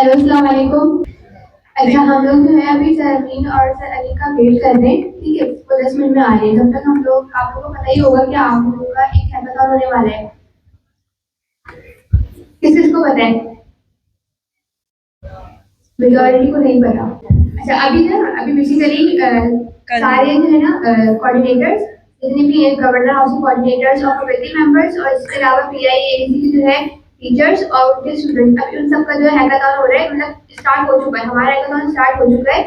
Hello, अस्सलाम वालेकुम। अच्छा, हम लोग जो है अभी सर अमीन और सर अली का वेट कर रहे हैं। ठीक है, वो 10 मिनट में आ रहे हैं। तब तक हम लोग, आप लोगों को पता ही होगा कि आप लोगों का एक हैकाथॉन होने वाला है। किस किसको पता है? मेजॉरिटी को नहीं पता। अच्छा, अभी बेसिकली सारे जो है ना कोऑर्डिनेटर्स, जितने भी हैं गवर्नर हाउस कोऑर्डिनेटर्स और फैकल्टी मेंबर्स, और इसके अलावा पीआईएसी के जो है टीचर्स और उनके स्टूडेंट, अभी उन सबका जो है हैकाथॉन हो रहा है, मतलब स्टार्ट हो चुका है। हमारा हैकाथॉन स्टार्ट हो चुका है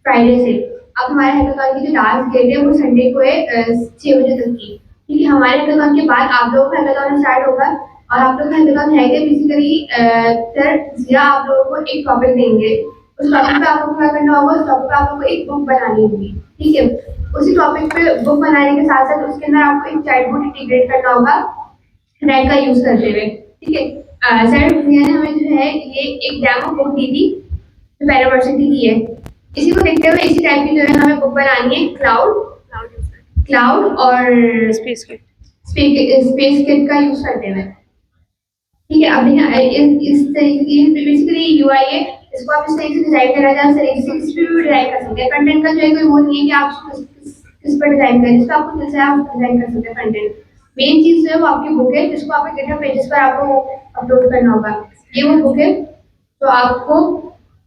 फ्राइडे से। अब हमारे हैकाथॉन की जो लास्ट डेट है वो संडे को है 6 बजे तक की। ठीक है, हमारे हैकाथॉन के बाद आप लोगों का हैकाथॉन स्टार्ट होगा। और आप लोग का हैकाथॉन है कि बेसिकली सर जिया आप लोगों को एक टॉपिक देंगे। उस टॉपिक पे आप लोगों को क्या करना होगा, उस टॉपिक पे आप लोगों को एक बुक बनानी होगी। ठीक है, उसी टॉपिक पे बुक बनाने के साथ साथ उसके अंदर आपको एक चैटबॉट इंटीग्रेट करना होगा रैक का यूज करते हुए। ठीक है, सर भैया ने हमें जो है ये एक डेमो बुक दी थी जो पहले वर्षन की है। इसी को देखते हुए इसी टाइप की जो है हमें बुक बनानी है, क्लाउड और स्पेस किट स्पेस किट का यूज करते हुए। ठीक है, अब देखिए इस तरीके बेसिकली यूआई है, इसको आप इस तरीके से डिजाइन करना चाहें, इस तरीके से किसी भी डिजाइन कर सकते हैं। कंटेंट का जो है कोई वो नहीं है कि आप किस पर डिजाइन करें, जिसको आपको जैसे आप डिजाइन कर सकते हैं। कंटेंट मेन चीज जो है वो आपकी बुक है, जिसको आपके गिटहब पेजेस पर आपको अपलोड करना होगा। ये वो बुक है तो आपको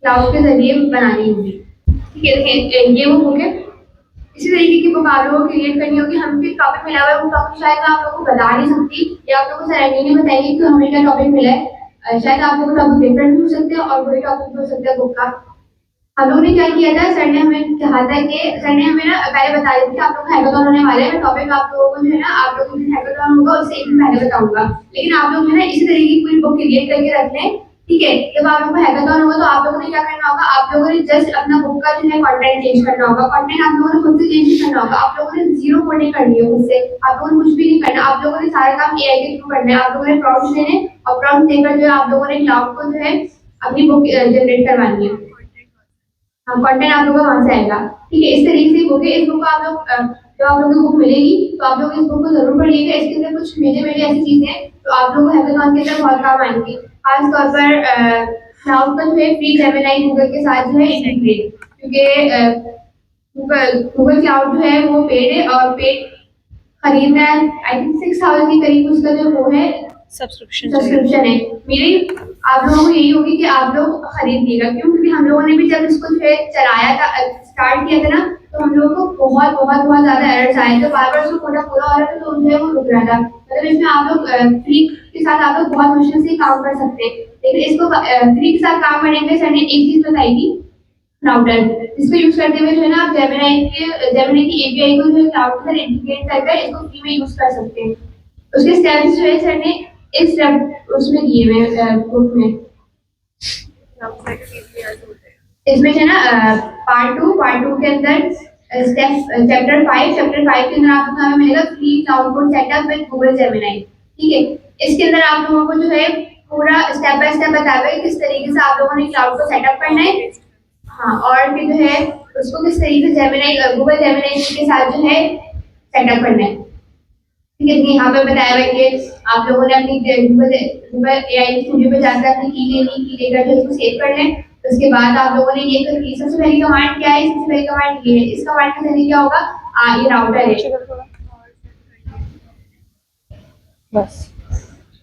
क्लाउड के जरिए बनानी होगी। ठीक है, देखिए ये वो बुक है। इसी तरीके की बुक आप लोगों को क्रिएट करनी होगी। हम भी टॉपिक मिला हुआ है, वो टॉपिक शायद मैं आप लोगों को बता नहीं सकती, या आप लोगों को सर ने बताएगी कि हमें क्या टॉपिक मिला है। शायद आप लोगों को टॉपिक डिफरेंट हो सकते हैं और वही टॉपिक हो सकता है बुक का। हम लोगों ने क्या किया था, सर ने हमें कहा था कि सर ने हमें ना पहले बता दिया था कि आप लोग हैकाथॉन होने वाले हैं। टॉपिक आप लोगों को जो है ना, आप लोगों को हैकाथॉन होगा उससे एक दिन पहले बताऊंगा, लेकिन आप लोग जो है ना इसी तरीके की पूरी बुक क्रिएट करके रख लें। ठीक है, जब आप लोगों को हैकाथॉन होगा तो आप लोगों ने क्या करना होगा, आप लोगों ने जस्ट अपना बुक का जो है कंटेंट चेंज करना होगा। कंटेंट आप लोगों ने खुद से चेंज करना होगा। आप लोगों ने जीरो कोडिंग करनी है खुद से, आप लोगों ने कुछ भी नहीं करना। आप लोगों ने सारा काम एआई के थ्रू करना है। आप लोगों ने प्रॉम्प्ट्स देने और प्रॉम्प्ट देकर जो है आप लोगों ने क्लाउड को जो है अपनी बुक जनरेट करवानी है। हाँ, कंटेंट आप लोगों का वहां से आएगा। ठीक है, इस तरीके से बुक है। इस बुक को आप लोग जब आप लोगों को बुक मिलेगी तो आप लोग इस बुक को जरूर पढ़िएगा। इसके अंदर कुछ मेजर मेजर ऐसी चीजें हैं तो आप लोगों को हैकाथॉन के अंदर बहुत काम आएंगी। खासतौर पर क्लाउड का जो है फ्री जेमिनी गूगल के साथ जो है इंटीग्रेट, क्योंकि गूगल क्लाउड जो है वो पेड है और पेड खरीदना आई थिंक 6,000 के करीब उसका जो वो है सब्सक्रिप्शन है। मेरी आप लोगों को यही होगी कि आप लोग खरीदिएगा। क्यों? क्योंकि हम लोगों ने भी जब इसको जो है चलाया था, स्टार्ट किया था ना, तो हम लोगों को बहुत बहुत बहुत ज्यादा एरर्स आए थे। बार बार उसको कोटा पूरा हो रहा था तो जो है वो रुक रहा था। मतलब इसमें आप लोग फ्री के साथ आप लोग बहुत मुश्किल से काम कर सकते हैं, लेकिन इसको फ्री के साथ काम करने के सर ने एक चीज बताई थी, राउटर, जिसको यूज करते हुए जो है ना आप जेमिनी की एपीआई को जो है क्लाउड के साथ इंटीग्रेट करके इसको फ्री में यूज कर सकते हैं। उसके स्टेप्स जो है सर ने इस स्टेप उसमें दिए हुए बुक में। इसमें जो है ना पार्ट टू के अंदर चैप्टर 5 के अंदर आपको हमें मिलेगा free cloud code setup with Google Gemini. ठीक है, इसके अंदर आप लोगों को जो है पूरा स्टेप बाय स्टेप बताया गया किस तरीके से आप लोगों ने क्लाउड को सेटअप करना है। हाँ, और फिर जो है उसको किस तरीके से जेमिनी गूगल जेमिनी के साथ जो है सेटअप करना है। ठीक है, यहाँ पे बताया हुआ है कि आप लोगों ने अपनी गूगल एआई स्टूडियो पे जाकर अपनी की लेकर जो इसको सेव कर लें। उसके बाद आप लोगों ने ये करनी, सबसे पहली कमांड क्या है, सबसे पहली कमांड ये है। इस कमांड के जरिए क्या होगा, ये राउटर है बस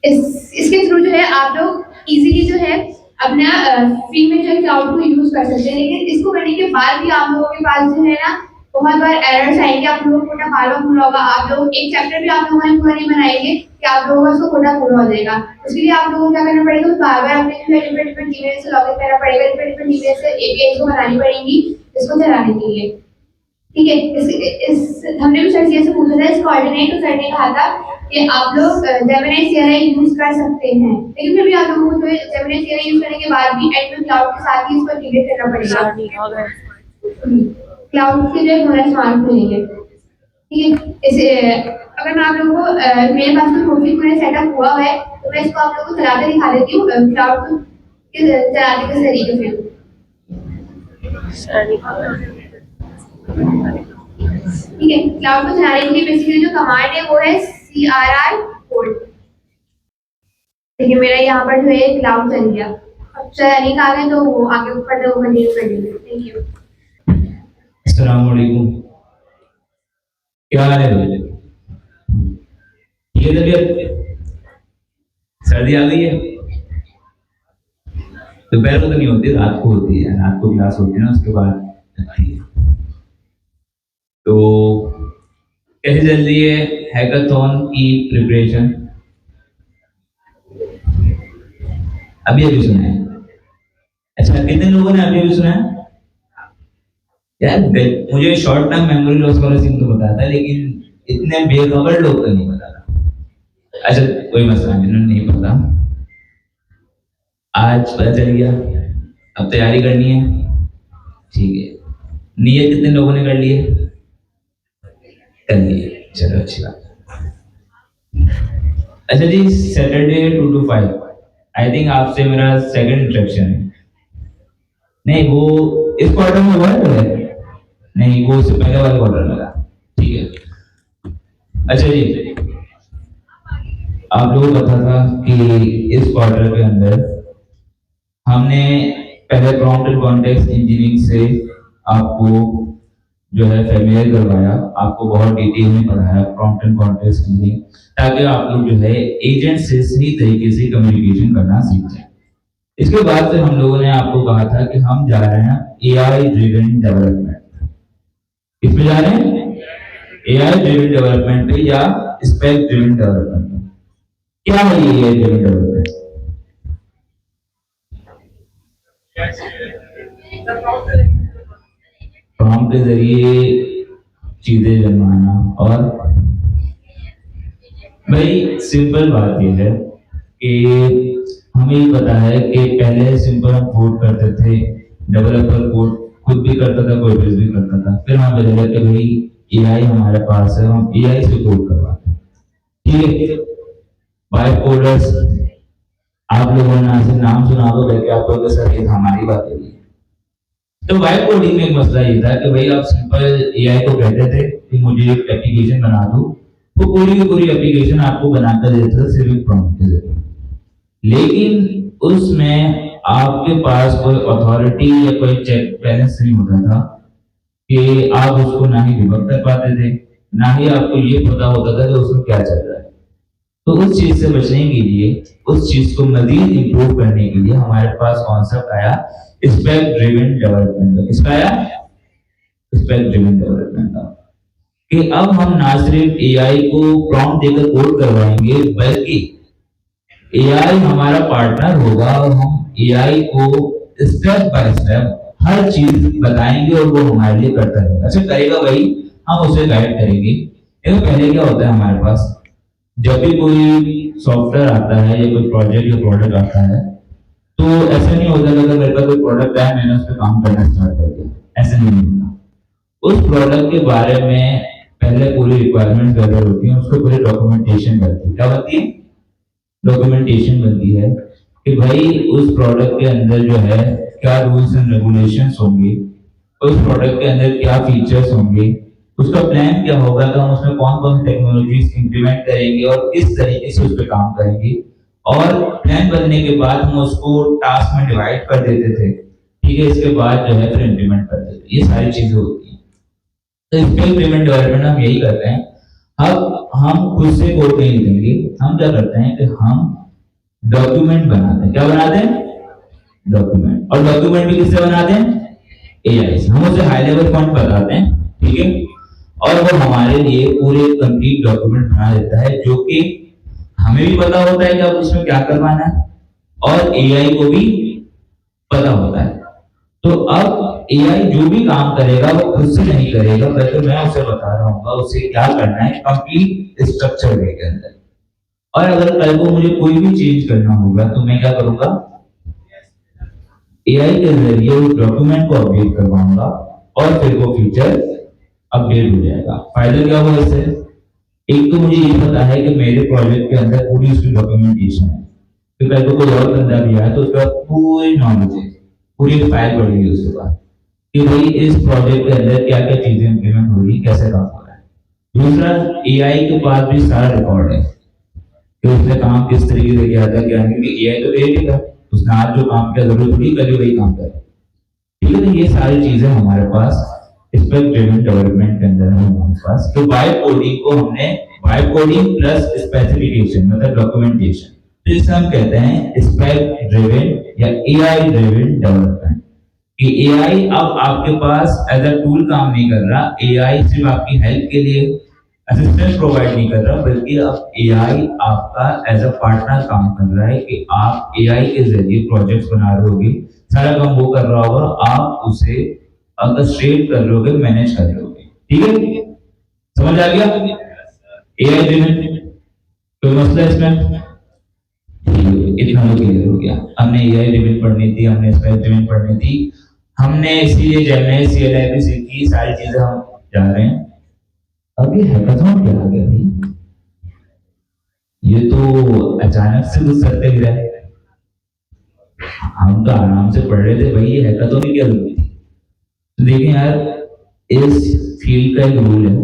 इसके थ्रू जो है आप लोग इजीली जो है अपना फ्री में जो है क्लाउड को यूज कर सकते हैं। लेकिन इसको करने के बाद भी आप लोगों के पास जो है ना बहुत बार एरर्स आएंगे, आप लोगों को कोटा बार बार पूरा होगा। आप लोग एक चैप्टर भी आप लोगों ने पूरा नहीं बनाएंगे कि आप लोगों का उसको कोटा पूरा हो जाएगा। उसके लिए आप लोगों को क्या करना पड़ेगा, बार बार अपने जो है डिफरेंट डिफरेंट ईमेल से लॉगिन करना पड़ेगा, डिफरेंट डिफरेंट ईमेल से एपीआई को बनानी पड़ेंगी इसको चलाने के लिए। ठीक है, इस हमने भी सर से पूछा था इस कोऑर्डिनेट, तो सर ने कहा था कि आप लोग जेमिनी सीआरआई यूज कर सकते हैं, लेकिन फिर भी आप लोगों को जो है जेमिनी सीआरआई यूज करने के बाद भी एंड में क्लाउड के साथ ही इसको इंटीग्रेट करना पड़ेगा। क्लाउड के जो है मार्क्स मिलेंगे। ठीक है, इसे अगर मैं आप लोगों को मेरे पास में कोचिंग पूरे सेटअप हुआ है तो मैं इसको आप लोगों को चला के दिखा देती हूँ क्लाउड को चलाने के तरीके से। ठीक है, क्लाउड को चलाने के लिए बेसिकली जो कमांड है वो है CRR कोड। देखिए मेरा यहाँ पर जो है क्लाउड चल गया। अब नहीं आ गए तो वो आगे ऊपर वो कंटिन्यू कर लेंगे। Thank you. अस्सलाम वालेकुम। क्या हाल है भाई? ये तबीयत, सर्दी आ गई है? दोपहर को तो नहीं होती, रात को होती है। रात को क्लास होती है ना, उसके बाद लगती है। तो कैसे चल रही है हैकाथॉन की प्रिपरेशन? अभी अभी सुना है? अच्छा, कितने लोगों ने अभी अभी सुना है? यार मुझे शॉर्ट टर्म मेमोरी लॉस वाला सीन तो पता था, लेकिन इतने बेखबर लोग तो नहीं पता था। अच्छा, कोई मसला नहीं, जिन्होंने नहीं पता आज पता चल गया। अब तैयारी करनी है, ठीक है। नियत कितने लोगों ने कर ली है? कर ली है, चलो अच्छी बात। अच्छा जी, सैटरडे 2 to 5 आई थिंक आपसे मेरा सेकंड इंट्रैक्शन है। नहीं, वो इस क्वार्टर में हुआ है? नहीं, वो उससे पहले वाला क्वार्टर लगा। ठीक है। अच्छा जी, आप लोगों को पता था कि इस क्वार्टर के अंदर हमने पहले प्रॉम्प्ट एंड कॉन्टेक्स्ट इंजीनियरिंग से आपको जो है फेमिलियर करवाया, आपको बहुत डिटेल में पढ़ाया प्रॉम्प्ट एंड कॉन्टेक्स्ट इंजीनियरिंग, ताकि आप लोग जो है एजेंट से सही तरीके से कम्युनिकेशन करना सीख जाए। इसके बाद फिर हम लोगों ने आपको कहा था कि हम जा रहे हैं एआई ड्रिवन डेवलपमेंट। किसमें जा रहे हैं? एआई ड्रिवन डेवलपमेंट पे या स्पेक ड्रिवन डेवलपमेंट पे। क्या है ये एआई ड्रिवन डेवलपमेंट? प्रॉम्प्ट के जरिए चीजें जनवाना। और भाई सिंपल बात यह है कि हमें पता है कि पहले सिंपल हम कोड करते थे, डेवलपर कोड खुद भी करता था, कोई भी करता था। फिर हम बोले कि भाई एआई हमारे पास है, हम एआई से कोड करवाते हैं। ठीक है, वाइट कोडर्स आप लोगों ने आज नाम सुना दो करके आप लोगों के सर ये हमारी बात है। तो वाइट कोडिंग में एक मसला ये था कि भाई आप सिंपल एआई को कहते थे कि मुझे एक एप्लीकेशन बना दो, वो पूरी की पूरी एप्लीकेशन आपको बनाकर देता था सिर्फ एक प्रॉम्प्ट के जरिए। लेकिन उसमें आपके पास कोई अथॉरिटी या कोई चेक बैलेंस नहीं होता था कि आप उसको ना ही डिबग कर पाते थे, ना ही आपको ये पता होता था कि उसमें क्या चल रहा है। तो उस चीज से बचने के लिए, उस चीज को मजीद इंप्रूव करने के लिए हमारे पास कॉन्सेप्ट आया स्पेक ड्रिवन डेवलपमेंट का। किसका आया? स्पेक ड्रिवन डेवलपमेंट का। कि अब हम ना सिर्फ एआई को प्रॉम्प्ट देकर कोड करवाएंगे, बल्कि एआई हमारा पार्टनर होगा और हम एआई को स्टेप बाय स्टेप हर चीज बताएंगे और वो हमारे लिए करता रहेगा। अच्छा करेगा भाई, हम उसे गाइड करेंगे। देखो पहले क्या होता है हमारे पास, जब भी कोई सॉफ्टवेयर आता है या कोई प्रोजेक्ट या प्रोडक्ट आता है, तो ऐसा नहीं होता कि मेरे पास कोई प्रोडक्ट है मैंने उस पर काम करना स्टार्ट कर दिया, ऐसा नहीं होता। उस प्रोडक्ट के बारे में पहले पूरी रिक्वायरमेंट गैदर होती है, उसको पूरी डॉक्यूमेंटेशन बनती है। क्या बनती है? डॉक्यूमेंटेशन बनती है कि भाई उस प्रोडक्ट के अंदर जो है क्या रूल्स एंड रेगुलेशंस होंगे, उस प्रोडक्ट के अंदर क्या फीचर्स होंगे, उसका प्लान क्या होगा कि हम उसमें कौन कौन सी टेक्नोलॉजीज इंप्लीमेंट करेंगे और किस तरीके से उस पर काम करेंगे। और प्लान बनने के बाद हम उसको टास्क में डिवाइड कर देते थे। ठीक है, इसके बाद जो है फिर इंप्लीमेंट करते थे। ये सारी चीजें होती हैं। तो इसके इंप्लीमेंट डेवलपमेंट हम यही करते हैं। अब हम खुद से कोड नहीं लिखेंगे, हम क्या करते हैं कि हम डॉक्यूमेंट बनाते हैं। क्या बनाते हैं? डॉक्यूमेंट। और डॉक्यूमेंट भी किससे बनाते हैं? एआई से। हम उसे हाई लेवल पॉइंट बताते हैं, ठीक है, और वो हमारे लिए पूरे कंप्लीट डॉक्यूमेंट बना देता है, जो कि हमें भी पता होता है कि अब उसमें क्या करवाना है और एआई को भी पता होता है। तो अब एआई जो भी काम करेगा वो खुद से नहीं करेगा, बल्कि मैं उसे बता रहा हूँ उसे क्या करना है कंप्लीट स्ट्रक्चर वे के अंदर। और अगर कल को मुझे कोई भी चेंज करना होगा तो मैं क्या करूंगा? एआई के जरिए उस डॉक्यूमेंट को अपडेट करवाऊंगा और फिर वो फीचर अपडेट हो जाएगा। फायदा क्या होगा इससे? एक तो मुझे ये पता है कि मेरे प्रोजेक्ट के अंदर पूरी उसकी डॉक्यूमेंटेशन है, तो कल को कोई और बंदा भी आया तो उसका पूरी नॉलेज है, पूरी फाइल पड़ेगी उसके बाद कि भाई इस प्रोजेक्ट के अंदर क्या क्या चीजें इंप्लीमेंट हो रही, कैसे काम हो रहा है। दूसरा, एआई के पास भी सारा रिकॉर्ड है कि उसने काम किस तरीके से किया था, क्या नहीं, क्योंकि एआई तो क्रिएटिव था। उसने आज जो काम किया जरूरत थोड़ी कल वही काम करे। ठीक है, तो ये सारी चीजें हमारे पास स्पेक ड्रिवन डेवलपमेंट के अंदर है हमारे पास। तो वाइब कोडिंग को हमने वाइब कोडिंग प्लस स्पेसिफिकेशन मतलब डॉक्यूमेंटेशन, तो इसे हम कहते हैं स्पेक ड्रिवन या एआई ड्रिवन डेवलपमेंट। कि एआई अब आपके पास एज अ टूल काम नहीं कर रहा, एआई सिर्फ आपकी हेल्प के लिए असिस्टेंस प्रोवाइड नहीं कर रहा, बल्कि अब एआई आपका एज अ पार्टनर काम कर रहा है कि आप एआई के जरिए प्रोजेक्ट्स बना रहे होगे, सारा काम वो कर रहा होगा, आप उसे ऑर्केस्ट्रेट कर रहे होगे, मैनेज कर रहे होगे। ठीक है, समझ आ गया? एआई ड्रिवन कोई मसला इसमें? इतना तो क्लियर हो गया। हमने एआई ड्रिवन पढ़नी थी, हमने स्पेक ड्रिवन पढ़नी थी, हमने इसीलिए जेमिनी सीएलआई भी सीखी, सारी चीजें हम जान रहे हैं। अब ये हैकाथॉन क्या आ गया भाई? ये तो अचानक से कुछ सर पे गिरा है। हम तो आराम से पढ़ रहे थे भाई, ये हैकाथॉन की क्या जरूरत थी? तो देखें यार, इस फील्ड का एक रूल है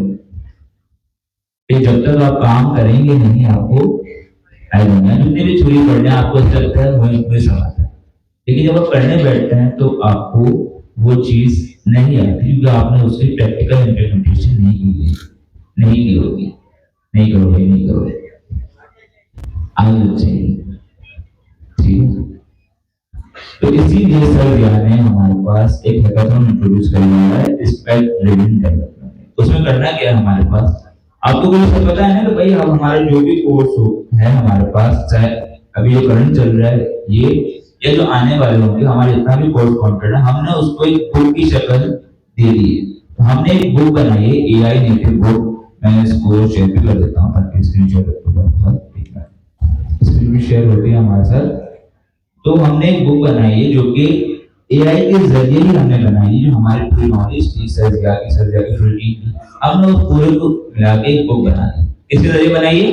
कि जब तक आप काम करेंगे नहीं आपको आएगा। जितने भी थ्योरी पढ़ने आपको लगता है वही समझ, लेकिन जब आप करने बैठते हैं तो आपको वो चीज नहीं आती क्योंकि आपने उसकी प्रैक्टिकल इम्प्लीमेंटेशन नहीं की होगी। नहीं करोगे आगे चाहिए। ठीक है, तो इसीलिए सर दिया ने हमारे पास एक हैकाथॉन इंट्रोड्यूस कर दिया है स्पेक ड्रिवन डेवलपमेंट। उसमें करना क्या है हमारे पास, आपको कोई सब पता है ना कि भाई अब हमारा जो भी कोर्स है हमारे पास, चाहे अभी जो करंट चल रहा है ये जो आने वाले होंगे, हमारे जितना भी कोर्स कंटेंट है हमने उसको एक बुक की शक्ल दे दी है। तो हमने एक बुक बनाई है, एआई नेटिव बुक। मैं इसको शेयर भी कर देता हूँ ताकि स्क्रीन शेयर स्क्रीन भी शेयर होती है हमारे साथ। तो हमने एक बुक बनाई है जो कि एआई के जरिए ही हमने बनाई है, जो हमारी पूरी नॉलेज थी सर्जिया की फुल टीम, हमने उस पूरे को मिला के एक बुक बना दी। किसके जरिए बनाई है?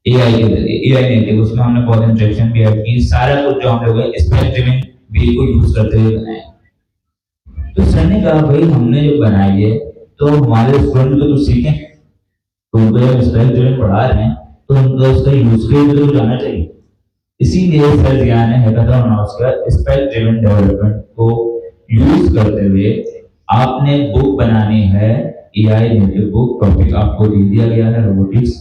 एआई के जरिए, एआई नेटिव। उसमें हमने बहुत इंस्ट्रक्शन भी ऐड की, सारा कुछ जो हम लोग स्पेक ड्रिवन वे को यूज करते हुए बनाया। तो सर ने कहा भाई हमने जो बनाई है तो हमारे स्टूडेंट को तो सीखें, तो उनको जब स्पेक ड्रिवन पढ़ा रहे हैं तो उनको उसका यूज केस तो जाना चाहिए। इसीलिए सर दिया ने हैकाथॉन अनाउंस किया स्पेक ड्रिवन डेवलपमेंट को यूज करते हुए आपने बुक बनानी है, एआई नेटिव बुक। टॉपिक आपको दे दिया गया है रोबोटिक्स।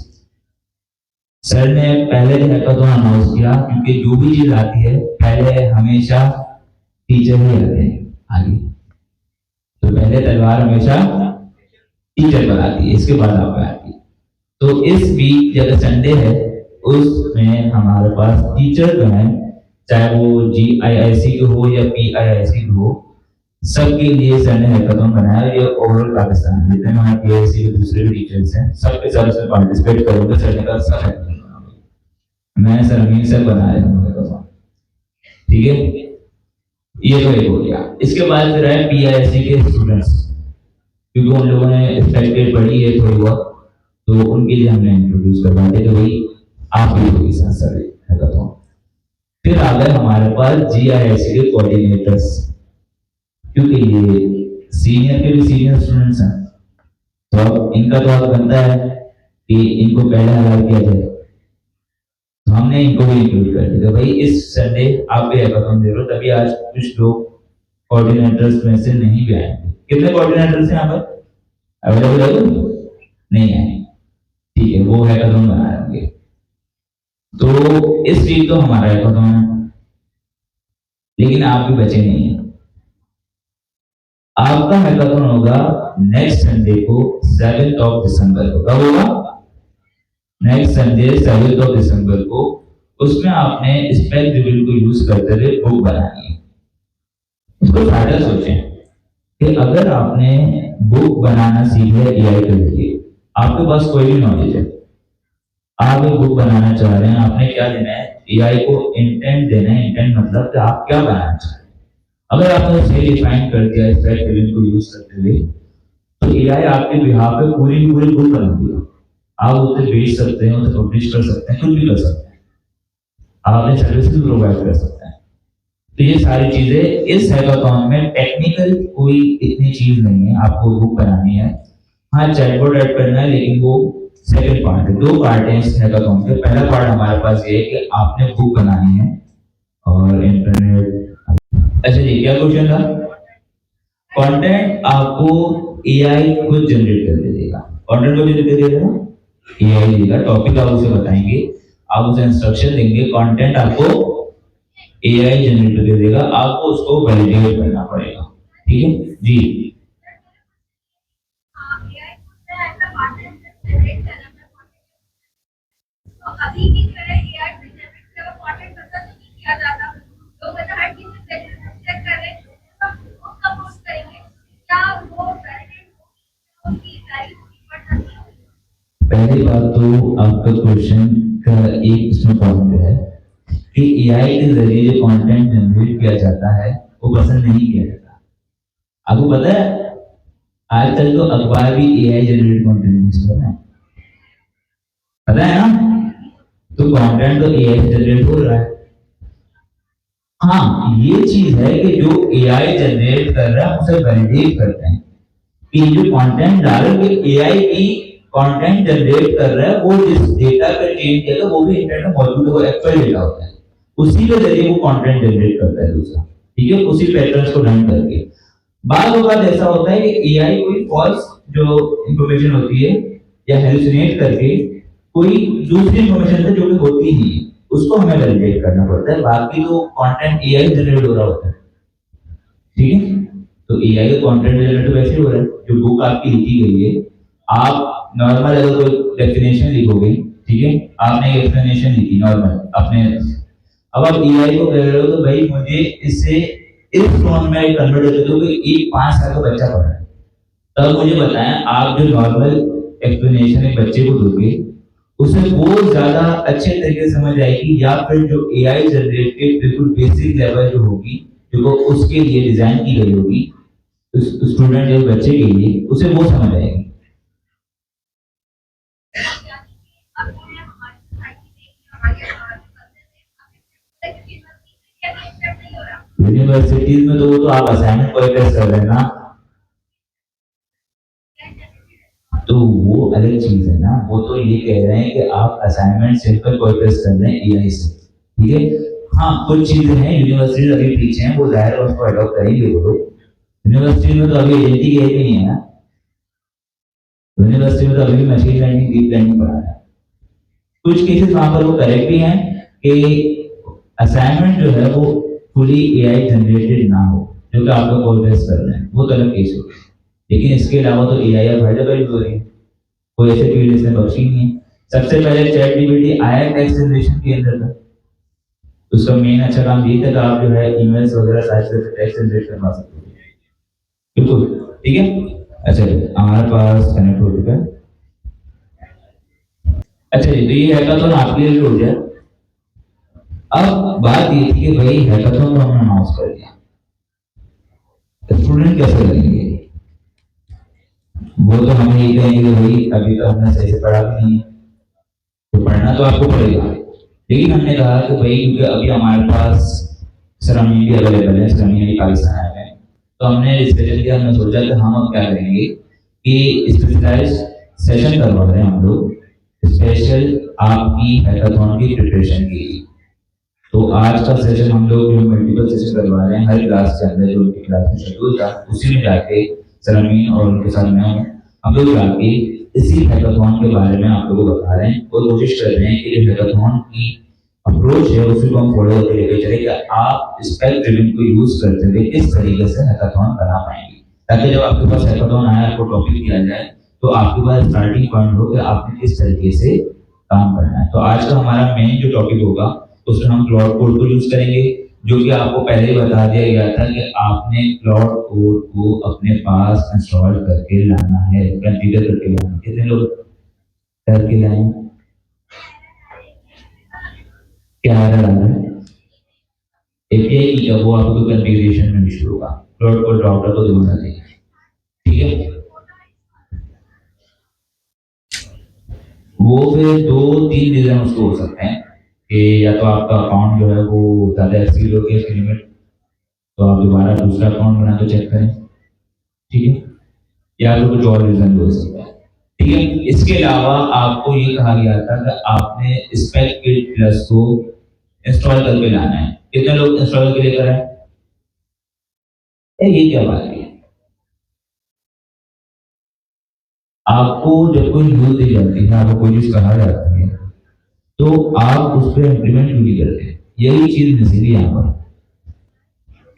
सर ने पहले हैकाथॉन अनाउंस किया क्योंकि जो भी चीज आती है पहले हमेशा टीचर ही आते हैं आगे, तो पहले तलवार हमेशा टीचर पर आती है, इसके बाद आप आती है। तो इस वीक जब संडे है उसमें हमारे पास टीचर जो है, चाहे वो GIIC के हो या PIIC के हो, सबके लिए सर ने हैकाथॉन बनाया। ये ओवरऑल पाकिस्तान जितने हमारे PIIC के दूसरे भी टीचर्स हैं सबके साथ उसमें पार्टिसिपेट करोगे। सर ने कहा सब हैकाथॉन मैं सर अमीन सर बना रहे हैं। ठीक है, ये तो एक हो गया। इसके बाद फिर है PIIC के स्टूडेंट्स, क्योंकि उन लोगों ने स्पेक्टेड पढ़ी है थोड़ी बहुत, तो उनके लिए हमने इंट्रोड्यूस करवा दिया कि भाई आप भी होगी सर हैकाथॉन। फिर आ गए हमारे पास GIIC के कोऑर्डिनेटर्स, क्योंकि ये सीनियर के भी सीनियर स्टूडेंट्स हैं, तो अब इनका तो हक बनता है कि इनको पहले हायर किया जाए। तो हमने इनको भी इंक्लूड कर दिया भाई इस संडे आप भी हैकाथॉन दे रहे हो, तभी आज कुछ लोग कोऑर्डिनेटर्स में से नहीं भी आएंगे। कितने कोऑर्डिनेटर्स हैं यहाँ पर अवेलेबल है? नहीं आए, ठीक है, वो हैकाथॉन बना रहेंगे। तो इस वीक तो हमारा हैकाथॉन है, लेकिन आप भी बचे नहीं हैं। आपका हैकाथॉन होगा नेक्स्ट संडे को 7 दिसंबर को। कब होगा? नेक्स्ट संडे 7 दिसंबर को। उसमें आपने स्पेक ड्रिवन को यूज करते हुए बुक बनानी है। उसको फायदा सोचें कि अगर आपने बुक बनाना सीख लिया एआई के जरिए, आपके पास कोई भी नॉलेज है, आप एक बुक बनाना चाह रहे हैं, आपने क्या देना है? एआई को इंटेंट देना है। इंटेंट मतलब कि आप क्या बनाना चाह रहे हैं। अगर आपने उसे डिफाइन कर दिया स्पेक ड्रिवन को यूज करते हुए, तो एआई आपके बिहाफ पे पूरी बुक बना दिया। आप उसे बेच सकते हैं, उसे पब्लिश कर सकते हैं, कुछ भी कर सकते हैं, आप अपने सर्विस भी प्रोवाइड कर सकते हैं। तो ये सारी चीजें इस हैकाथॉन में टेक्निकल कोई इतनी चीज नहीं है। आपको बुक बनानी है, हाँ चैटबॉट ऐड करना है, लेकिन वो सेकंड पार्ट है। 2 पार्ट है इस हैकाथॉन के। पहला पार्ट हमारे पास ये है कि आपने बुक बनानी है, और इंटरनेट। अच्छा जी, क्या क्वेश्चन था? कंटेंट आपको एआई खुद जनरेट कर देगा। कंटेंट को जनरेट कर देगा, एआई देगा, टॉपिक आप उसे बताएंगे, आप उसे इंस्ट्रक्शन देंगे, कंटेंट आपको एआई जनरेट कर देगा, आपको उसको वैलिडेट करना पड़ेगा। ठीक है जी। अभी की जो है एआई से जनरेट किया हुआ कंटेंट पसंद नहीं किया जाता, लोग मतलब हर चीज से चेक कर रहे हैं, तो उसका पोस्ट करेंगे क्या वो वैलिडेट होगी, उसकी वैल्यू बढ़ सकती है? पहली बात तो आपका क्वेश्चन का एक इसमें पॉइंट है कि एआई के जरिए जो कंटेंट जनरेट किया जाता है वो पसंद नहीं किया जाता। आपको पता है आजकल तो अखबार भी एआई जनरेट कंटेंट यूज कर रहे हैं, पता है ना? तो कंटेंट तो एआई से जनरेट हो रहा है। हाँ, ये चीज है कि जो एआई जनरेट कर रहा है उसे वैलिडेट करते हैं कि जो कंटेंट डालोगे एआई की कंटेंट जनरेट कर रहा है, वो जिस डेटा पर ट्रेन किया है वो भी इंटरनेट में मौजूद है, वो एक्चुअल डेटा होता है, उसी के जरिए वो कंटेंट जनरेट करता है दूसरा। ठीक है, उसी पैटर्न्स को रन करके। बाद ऐसा होता है कि एआई कोई फॉल्स जो इंफॉर्मेशन होती है या हेलुसिनेट करके कोई दूसरी इंफॉर्मेशन से जो कि होती नहीं है उसको हमें वैलिडेट करना पड़ता है, बाकी तो कंटेंट एआई जनरेट हो रहा होता है। ठीक है, तो एआई का कंटेंट जनरेट वैसे हो रहा है, जो बुक आपकी लिखी गई है, आप नॉर्मल अगर कोई डेफिनेशन लिखोगे, ठीक है, आपने एक एक्सप्लेनेशन लिखी नॉर्मल अपने, अब आप एआई को कह रहे हो तो भाई मुझे इससे इस टोन में कन्वर्ट कर दो कि एक 5 साल का बच्चा पढ़ रहा है, तब मुझे बताएं आप जो नॉर्मल एक्सप्लेनेशन एक बच्चे को दोगे उसे वो ज्यादा अच्छे तरीके से समझ आएगी, या फिर जो एआई जनरेटेड बिल्कुल बेसिक लेवल जो होगी जो उसके लिए डिजाइन की गई होगी स्टूडेंट या बच्चे के लिए, उसे वो समझ आएगी। यूनिवर्सिटीज में तो वो तो आप असाइनमेंट कोई टेस्ट कर रहे हैं ना, तो वो अलग चीज है ना, वो तो ये कह रहे हैं कि आप असाइनमेंट सिंपल कोई टेस्ट कर रहे हैं एआई से। ठीक है, हाँ कुछ चीजें हैं यूनिवर्सिटी अभी पीछे हैं, वो जाहिर उसको अडॉप्ट करेंगे वो लोग। यूनिवर्सिटी में तो अभी एजेंटी की नहीं है ना, यूनिवर्सिटी में तो अभी मशीन लर्निंग डीप लर्निंग पढ़ा है। कुछ केसेस वहां पर वो करेक्ट भी हैं कि असाइनमेंट जो है वो फुली एआई जनरेटेड ना हो, जो कि आप लोग कोई टेस्ट कर रहे हैं, वो तो अलग केस हो। लेकिन इसके अलावा तो एआई अब हर जगह यूज हो रही है, कोई ऐसे फील्ड इसने बख्शी नहीं है। सबसे पहले चैट जीपीटी आया टेक्स्ट जनरेशन के अंदर था, उसका मेन अच्छा काम ये था कि आप जो है ईमेल्स वगैरह सारे टेक्स्ट जनरेट करवा सकते हो। बिल्कुल ठीक है। अच्छा हमारे पास कनेक्ट हो चुका है। अच्छा जी, तो ये हैकाथॉन आपके लिए हो गया। अब बात ये थी कि भाई हैकाथॉन तो हमने अनाउंस कर दिया, स्टूडेंट कैसे करेंगे? वो तो हम ये कहेंगे कि भाई अभी तो हमने सही से पढ़ा भी नहीं, तो पढ़ना तो आपको पड़ेगा। लेकिन हमने कहा कि भाई क्योंकि अभी हमारे पास सरमीन भी अवेलेबल है, सरमीन भी पाकिस्तान आए हैं, तो हमने डिस्कशन किया, हमने सोचा कि हम अब क्या करेंगे कि स्पेशलाइज सेशन करवा रहे हैं हम लोग स्पेशल आपकी हैकाथॉन की प्रिपरेशन के लिए। तो आज का सेशन हम लोग जो मल्टीपल सेशन करवा रहे हैं, हर क्लास के अंदर जो उनकी क्लास में शेड्यूल था उसी में जाके सरमीन और उनके साथ मैं हूँ, हम लोग जाके इसी हैकाथॉन के बारे में आप लोगों को बता रहे हैं और कोशिश कर रहे हैं कि जो हैकाथॉन की अप्रोच है उसी को हम फॉलो करके लेके चले कि आप स्पेक ड्रिवन को यूज करते हुए किस तरीके से हैकाथॉन बना पाएंगे, ताकि जब आपके पास हैकाथॉन आया आपको टॉपिक दिया जाए तो आपके पास स्टार्टिंग पॉइंट हो कि आपने किस तरीके से काम करना है। तो आज का हमारा मेन जो टॉपिक होगा उसमें हम क्लाउड कोड को यूज करेंगे, जो कि आपको पहले ही बता दिया गया था कि आपने क्लाउड कोड को अपने पास इंस्टॉल करके लाना है, कॉन्फ़िगर करके लाना है। कितने लोग करके लाए? क्या आ रहा है? एपीआई की वो आपको कॉन्फ़िगरेशन में इशू होगा, क्लाउड कोड राउटर को जोड़ना चाहिए। ठीक है, वो फिर 2-3 रीजन उसको हो सकते हैं कि या तो आपका अकाउंट जो है वो ज़्यादा एक्सपीड हो गया लिमिट, तो आप दोबारा दूसरा अकाउंट बना के चेक करें। ठीक है, या तो कुछ और रीजन हो सकता है। ठीक है, इसके अलावा आपको ये कहा गया था कि आपने स्पेक किट प्लस को इंस्टॉल करके लाना है। कितने लोग इंस्टॉल के लेकर आए? ये क्या बात है? आपको जब कोई न्यूज दी जाती है, आपको कोई चीज कहा जाती है, तो आप उस पर इम्प्लीमेंट क्यों नहीं करते? यही चीज मिसिंग है यहाँ पर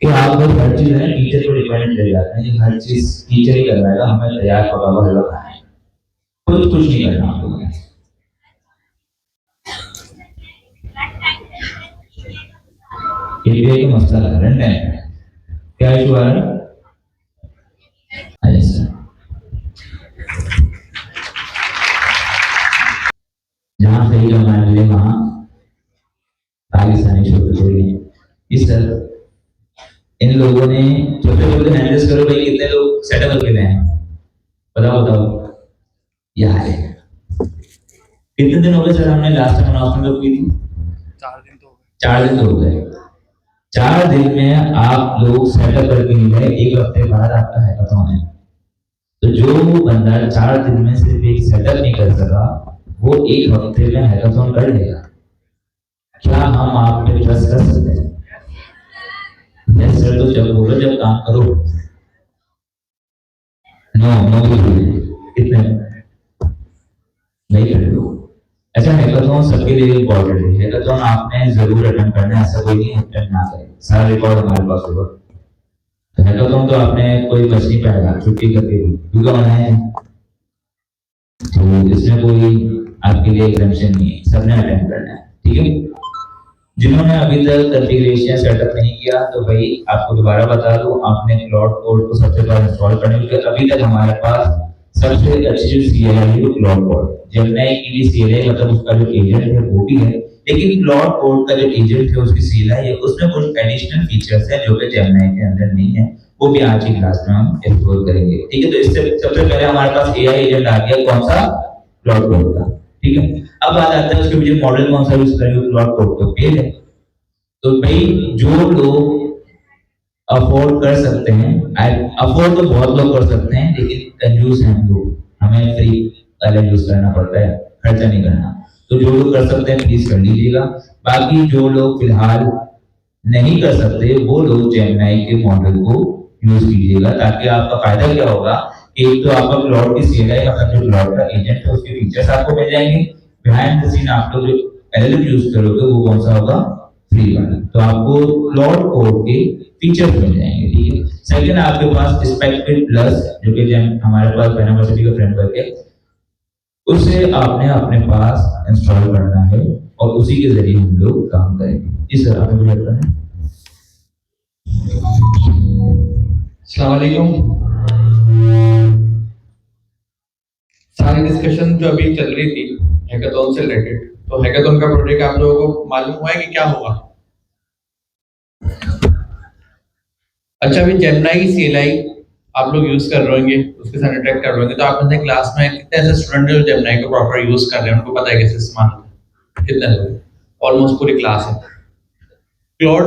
कि आप बस हर चीज है टीचर पर डिपेंड रह जाते हैं कि हर चीज टीचर ही करवाएगा, हमें तैयार पका हुआ हलवा खाना है, कुछ नहीं करना आप लोगों ने। ये मसला है रन टाइम क्या इशू आ रहा है? जहां सही जमाना मिले वहां पाकिस्तानी शब्द जोड़े। इस तरह इन लोगों ने छोटे छोटे हैंडल्स करो भाई, कितने लोग सेटअप करके गए हैं? बताओ यार है कितने दिन हो गए सर हमने लास्ट टाइम अनाउंसमेंट की थी? 4 दिन तो हो गए। 4 दिन में आप लोग सेटअप करके नहीं गए, एक हफ्ते बाद आपका हैकाथॉन है। तो जो बंदा 4 दिन में सिर्फ एक सेटअप नहीं कर सका, वो एक हफ्ते में हैकाथॉन कर लेगा। क्या हम आप पे ट्रस्ट कर सकते हैं? यस सर, तो जब बोलो जब काम करो। नो कितने नहीं कर लो। अच्छा, हैकाथॉन सबके लिए इम्पोर्टेंट है। हैकाथॉन आपने जरूर अटेंड करना है, ऐसा कोई नहीं अटेंड ना करे, सारा रिकॉर्ड हमारे पास होगा। तो हैकाथॉन तो आपने कोई बच नहीं पाएगा छुट्टी करके भी, क्योंकि ऑनलाइन है, तो इसमें कोई आपके लिए एग्जाम्पशन नहीं है, सबने अटेंड करना है, ठीक है। जिन्होंने अभी तक कॉन्फ़िगरेशन सेटअप नहीं किया, तो भाई आपको दोबारा बता दूं, आपने क्लाउड कोड को सबसे पहले इंस्टॉल करने के लिए, अभी तक हमारे पास सबसे अच्छी जो CLI है वो क्लाउड कोड। जेमिनी की भी CLI मतलब उसका जो एजेंट है वो भी है, लेकिन क्लाउड कोड का जो एजेंट है उसकी CLI है, उसमें कुछ एडिशनल फीचर्स हैं जो कि जेमिनी के अंदर नहीं है, वो भी आज की क्लास में हम एक्सप्लोर करेंगे, ठीक है। तो इससे सबसे पहले हमारे पास AI एजेंट आ गया, कौन सा? क्लाउड कोड का, ठीक है। अब बात आता है उसके पीछे मॉडल कौन सा यूज करेंगे? क्लाउड कोड तो पेड है। तो भाई जो लोग अफोर्ड कर सकते हैं, अफोर्ड तो बहुत लोग कर सकते हैं, लेकिन कंजूस हैं हम लोग, हमें फ्री वाला यूज करना पड़ता है, खर्चा नहीं करना। तो जो लोग कर सकते हैं प्लीज कर लीजिएगा। बाकी जो लोग फिलहाल नहीं कर सकते वो लोग जेमिनी के मॉडल को यूज कीजिएगा, ताकि आपका फायदा क्या होगा, एक तो आपका क्लाउड की CLI मतलब जो क्लाउड का एजेंट है उसके फीचर्स आपको मिल जाएंगे, बिहाइंड द सीन आप लोग जो LLM यूज करोगे वो कौन सा होगा? फ्री वाला। तो आपको क्लाउड कोड के फीचर्स मिल जाएंगे, ठीक है। सेकंड, आपके पास स्पेक्ट्रेट प्लस जो कि हमारे पास यूनिवर्सिटी का फ्रेमवर्क है, उसे आपने अपने पास इंस्टॉल करना है और उसी के जरिए हम लोग काम करेंगे। इस तरह आपने मुझे करना है। अस्सलाम वालेकुम। सारी डिस्कशन जो अभी चल रही थी हैकाथॉन से रिलेटेड, तो हैकाथॉन का प्रोजेक्ट आप लोगों को मालूम हुआ है कि क्या होगा? अच्छा, अभी जेमिनी की CLI आप लोग यूज कर रहे होंगे, उसके साथ इंटरेक्ट कर रहे होंगे, तो आप अपने क्लास में कितने ऐसे स्टूडेंट जो जेमिनी को प्रॉपर यूज कर रहे हैं, उनको पता है कैसे इस्तेमाल होता है? कितने लोग? ऑलमोस्ट पूरी क्लास है। क्लाउड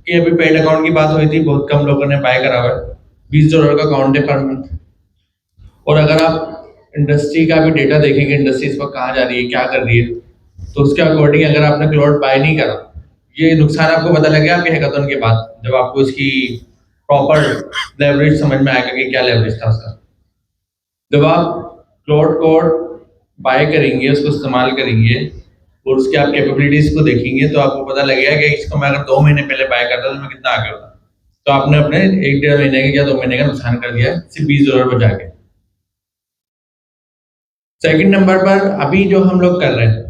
की अभी पेड अकाउंट की बात हुई थी, बहुत कम लोगों ने बाय करा हुआ है, $20 का अकाउंट है पर मंथ। और अगर आप इंडस्ट्री का भी डेटा देखेंगे, इंडस्ट्री इस वक्त कहाँ जा रही है, क्या कर रही है, तो उसके अकॉर्डिंग अगर आपने क्लाउड बाय नहीं करा, ये नुकसान आपको पता लगेगा आपके हैकाथॉन के बाद, जब आपको इसकी प्रॉपर लेवरेज समझ में आएगा कि क्या लेवरेज था उसका। जब आप क्लाउड कोड बाय करेंगे, उसको इस्तेमाल करेंगे और उसके आप कैपेबिलिटीज को देखेंगे, तो आपको पता लगेगा कि इसको मैं अगर 2 महीने पहले बाय करता तो मैं कितना आगे होता। तो आपने अपने 1-1.5 महीने का या 2 महीने का नुकसान कर दिया सिर्फ $20 बचा के। सेकंड नंबर पर अभी जो हम लोग कर रहे हैं,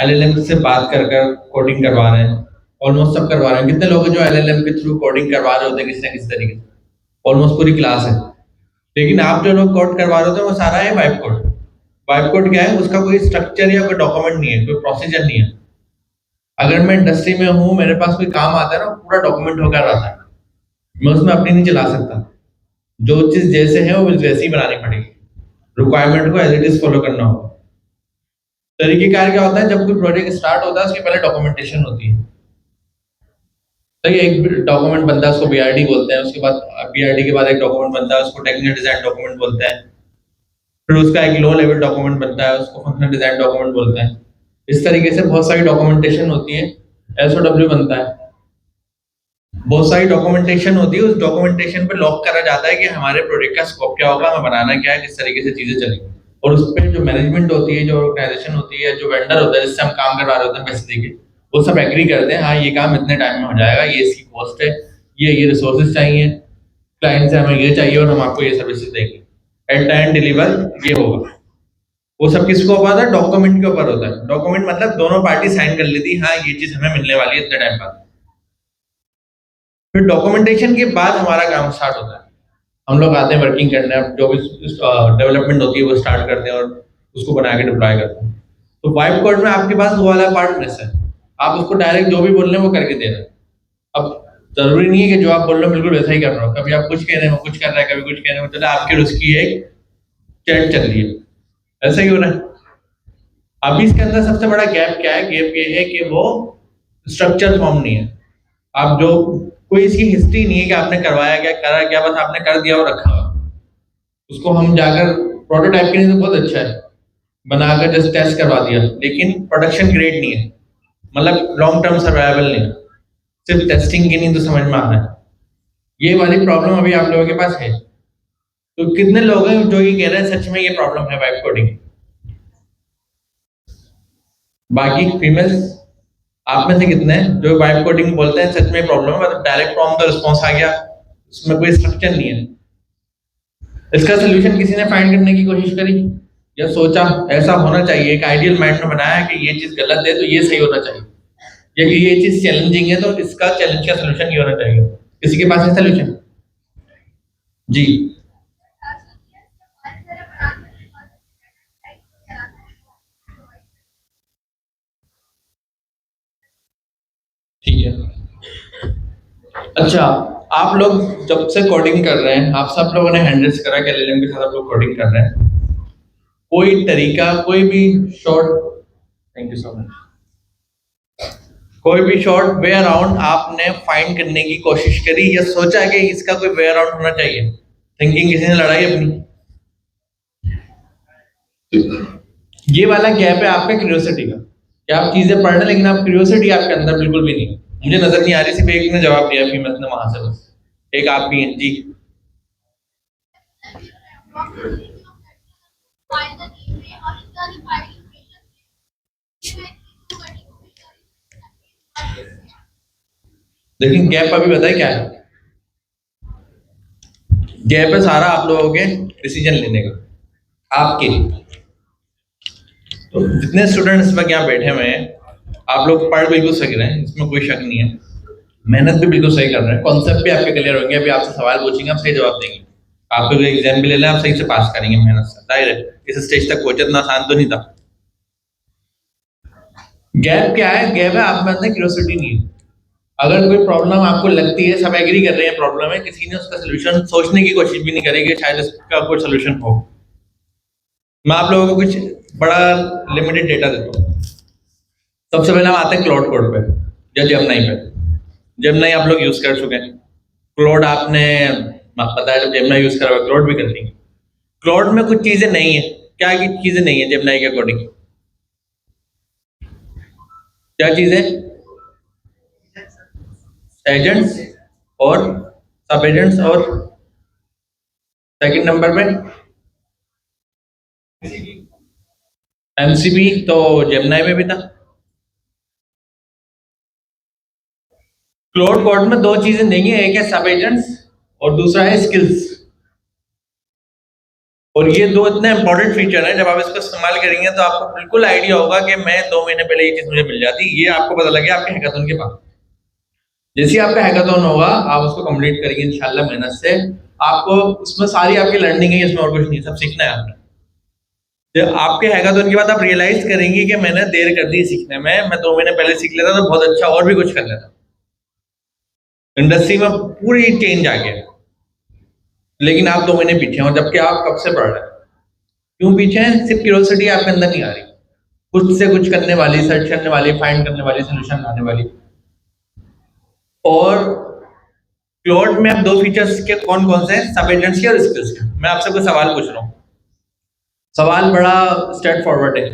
LLM से बात कर कोडिंग करवा रहे हैं, ऑलमोस्ट सब करवा रहे हैं। कितने लोग हैं जो LLM के थ्रू कोडिंग करवा रहे होते हैं किसी न किसी तरीके से? ऑलमोस्ट पूरी क्लास है। लेकिन आप जो लोग कोड करवा रहे होते हैं वो सारा है वाइब कोड। वाइब कोड क्या है? उसका कोई स्ट्रक्चर या कोई डॉक्यूमेंट नहीं है, कोई प्रोसीजर नहीं है। अगर मैं इंडस्ट्री में हूँ, मेरे पास कोई काम आता है ना, पूरा डॉक्यूमेंट होकर आता है, मैं उसमें अपनी नहीं चला सकता। जो चीज जैसे है वो वैसे ही बनानी पड़ेगी, रिक्वायरमेंट को एज इट इज फॉलो करना होगा। तरीकेकार क्या होता है, जब कोई प्रोजेक्ट स्टार्ट होता है उसके पहले डॉक्यूमेंटेशन होती है। तो ये एक डॉक्यूमेंट बनता है, उसको BRD बोलते हैं। उसके बाद BRD के बाद एक डॉक्यूमेंट बनता है, उसको टेक्निकल डिजाइन डॉक्यूमेंट बोलते हैं। फिर उसका एक लो लेवल डॉक्यूमेंट बनता है, उसको फंक्शनल डिजाइन डॉक्यूमेंट बोलते हैं। इस तरीके से बहुत सारी डॉक्यूमेंटेशन होती है। SOW बनता है। बहुत सारी डॉक्यूमेंटेशन होती है, उस डॉक्यूमेंटेशन पे लॉक करा जाता है कि हमारे प्रोजेक्ट का स्कोप क्या होगा, हमें बनाना क्या है, किस तरीके से चीजें चलेंगी। और उस पर जो मैनेजमेंट होती है, जो ऑर्गेनाइजेशन होती है, जो वेंडर होता है जिससे हम काम करवा रहे होते हैं पैसे देके, वो सब एग्री करते हैं, हाँ ये काम इतने टाइम में हो जाएगा, ये इसकी कॉस्ट है, ये रिसोर्सेज चाहिए, क्लाइंट से हमें ये चाहिए और हम आपको ये सर्विसेज देंगे, एट द एंड डिलीवर ये होगा। वो सब किसके ऊपर होता है? डॉक्यूमेंट के ऊपर होता है। डॉक्यूमेंट मतलब दोनों पार्टी साइन कर लेती, हाँ ये चीज हमें मिलने वाली है इतने टाइम बाद। फिर डॉक्यूमेंटेशन के बाद हमारा काम स्टार्ट होता है। हम लोग आते हैं वर्किंग करने, अब जो भी डेवलपमेंट होती है वो स्टार्ट करते हैं और उसको बना के डिप्लॉय करते हैं। तो वाइब कोड में आपके पास वो वाला पार्ट मिस है, आप उसको डायरेक्ट जो भी बोल रहे हैं वो करके दे रहे हैं। अब जरूरी नहीं है कि जो आप बोल रहे हो बिल्कुल वैसा ही कर रहे हो, कभी आप कुछ कह रहे हो कुछ कर रहा है, कभी कुछ कह रहे हो, चलो आपके उसकी एक चैट चल रही है, ऐसा ही हो रहा है। अभी इसके अंदर सबसे बड़ा गैप क्या है? गैप ये है कि वो स्ट्रक्चर फॉर्म नहीं है। आप जो कोई इसकी हिस्ट्री नहीं है कि आपने करवाया क्या, करा क्या, बस आपने कर दिया और रखा हुआ। उसको हम जाकर प्रोटोटाइप के लिए तो बहुत अच्छा है, बनाकर जस्ट टेस्ट करवा दिया, लेकिन प्रोडक्शन ग्रेड नहीं है, मतलब लॉन्ग टर्म सर्वाइवल नहीं है, सिर्फ टेस्टिंग की नहीं तो समझ में आ रहा है। ये वाली प्रॉब्लम अभी आप लोगों के पास है। तो कितने लोग हैं जो ये कह रहे हैं सच में ये प्रॉब्लम है वाइब कोडिंग? बाकी फीमेल्स आप में से कितने हैं जो वाइब कोडिंग बोलते हैं सच में प्रॉब्लम है, मतलब डायरेक्ट प्रॉम्प्ट तो रिस्पॉन्स आ गया, उसमें कोई स्ट्रक्चर नहीं है। इसका सोल्यूशन किसी ने फाइंड करने की कोशिश करी या सोचा ऐसा होना चाहिए, एक आइडियल माइंड में बनाया कि ये चीज गलत है तो ये सही होना चाहिए, या कि ये चीज चैलेंजिंग है तो इसका चैलेंज का सोल्यूशन ये होना चाहिए? किसी के पास है सोल्यूशन? जी ठीक है। अच्छा, आप लोग जब से कोडिंग कर रहे हैं, आप सब लोगों ने हैंडल्स करा कि एलएलएम के साथ आप लोग कोडिंग कर रहे हैं, कोई तरीका, कोई भी short, thank you so much, कोई भी शॉर्ट वे अराउंड आपने फाइंड करने की कोशिश करी या सोचा कि इसका कोई वे अराउंड होना चाहिए? थिंकिंग किसी ने लड़ाई अपनी? ये वाला गैप है आपका क्यूरियोसिटी का, कि आप चीजें पढ़ रहे हैं लेकिन आप क्यूरियोसिटी आपके अंदर बिल्कुल भी नहीं है। मुझे नजर नहीं आ रही, सिर्फ एक ने जवाब दिया फीमेल ने वहां से, बस एक आप भी हैं। जी लेकिन गैप अभी बताए क्या है? गैप है सारा आप लोगों के डिसीजन लेने का, आपके। तो जितने स्टूडेंट्स वक्त यहाँ बैठे हुए हैं, आप लोग पढ़ बिल्कुल सही रहे हैं, इसमें कोई शक नहीं है, मेहनत भी बिल्कुल सही कर रहे हैं, कॉन्सेप्ट भी आपके क्लियर होंगे, अभी आपसे सवाल पूछेंगे आप सही जवाब देंगे, आपको एग्जाम भी ले लें आप सही से पास करेंगे मेहनत से, जाहिर है इस स्टेज तक पहुंचे इतना आसान तो नहीं था। गैप क्या है? गैप है आप में अंदर क्यूरियोसिटी नहीं है। अगर कोई प्रॉब्लम आपको लगती है, सब एग्री कर रहे हैं प्रॉब्लम है, किसी ने उसका सोल्यूशन सोचने की कोशिश भी नहीं करेगी शायद इसका कोई सोल्यूशन हो। मैं आप लोगों को कुछ बड़ा लिमिटेड डेटा देता हूँ। सबसे पहले हम आते हैं क्लाउड कोड पे या जेमिनी पे। जेमिनी आप लोग यूज कर चुके हैं, क्लाउड आपने पता है, जब जेमिनी यूज करा क्लाउड भी कर लेंगे। क्लाउड में कुछ चीजें नहीं है, क्या की चीजें नहीं है जेमिनी के अकॉर्डिंग? क्या चीजें? एजेंट्स और सब एजेंट्स, और सेकंड नंबर पे एमसीबी, तो जेमिनी में भी था। क्लाउड कोड में दो चीजें नहीं है, एक है सब एजेंट्स और दूसरा है स्किल्स। और ये दो इतने इंपॉर्टेंट फीचर हैं, जब आप इसको इस्तेमाल करेंगे तो आपको बिल्कुल आइडिया होगा कि मैं 2 महीने पहले ये चीज मुझे मिल जाती, ये आपको पता लगे आपके हैकाथन के पास। जैसे आपका हैकाथन होगा आप उसको कंप्लीट करेंगे इंशाल्लाह मेहनत से, आपको उसमें सारी आपकी लर्निंग है, इसमें और कुछ नहीं, सब सीखना है आपने। जब आपके हैकाथन के बाद आप रियलाइज करेंगे कि मैंने देर कर दी सीखने में, मैं 2 महीने पहले सीख लेता तो बहुत अच्छा और भी कुछ कर लेता, इंडस्ट्री में पूरी चेंज आ गया। लेकिन आप 2 महीने पीछे हो, जबकि आप कब से पढ़ रहे हैं। क्यों पीछे हैं? सिर्फ क्यूरियोसिटी आपके अंदर नहीं आ रही, कुछ से कुछ करने वाली, सर्च करने वाली, फाइंड करने वाली, सोल्यूशन लाने वाली। और क्लाउड में अब दो फीचर्स के कौन कौन से हैं? सब एजेंट्स के और स्किल्स के। मैं आपसे कोई सवाल पूछ रहा हूँ, सवाल बड़ा स्ट्रेट फॉरवर्ड है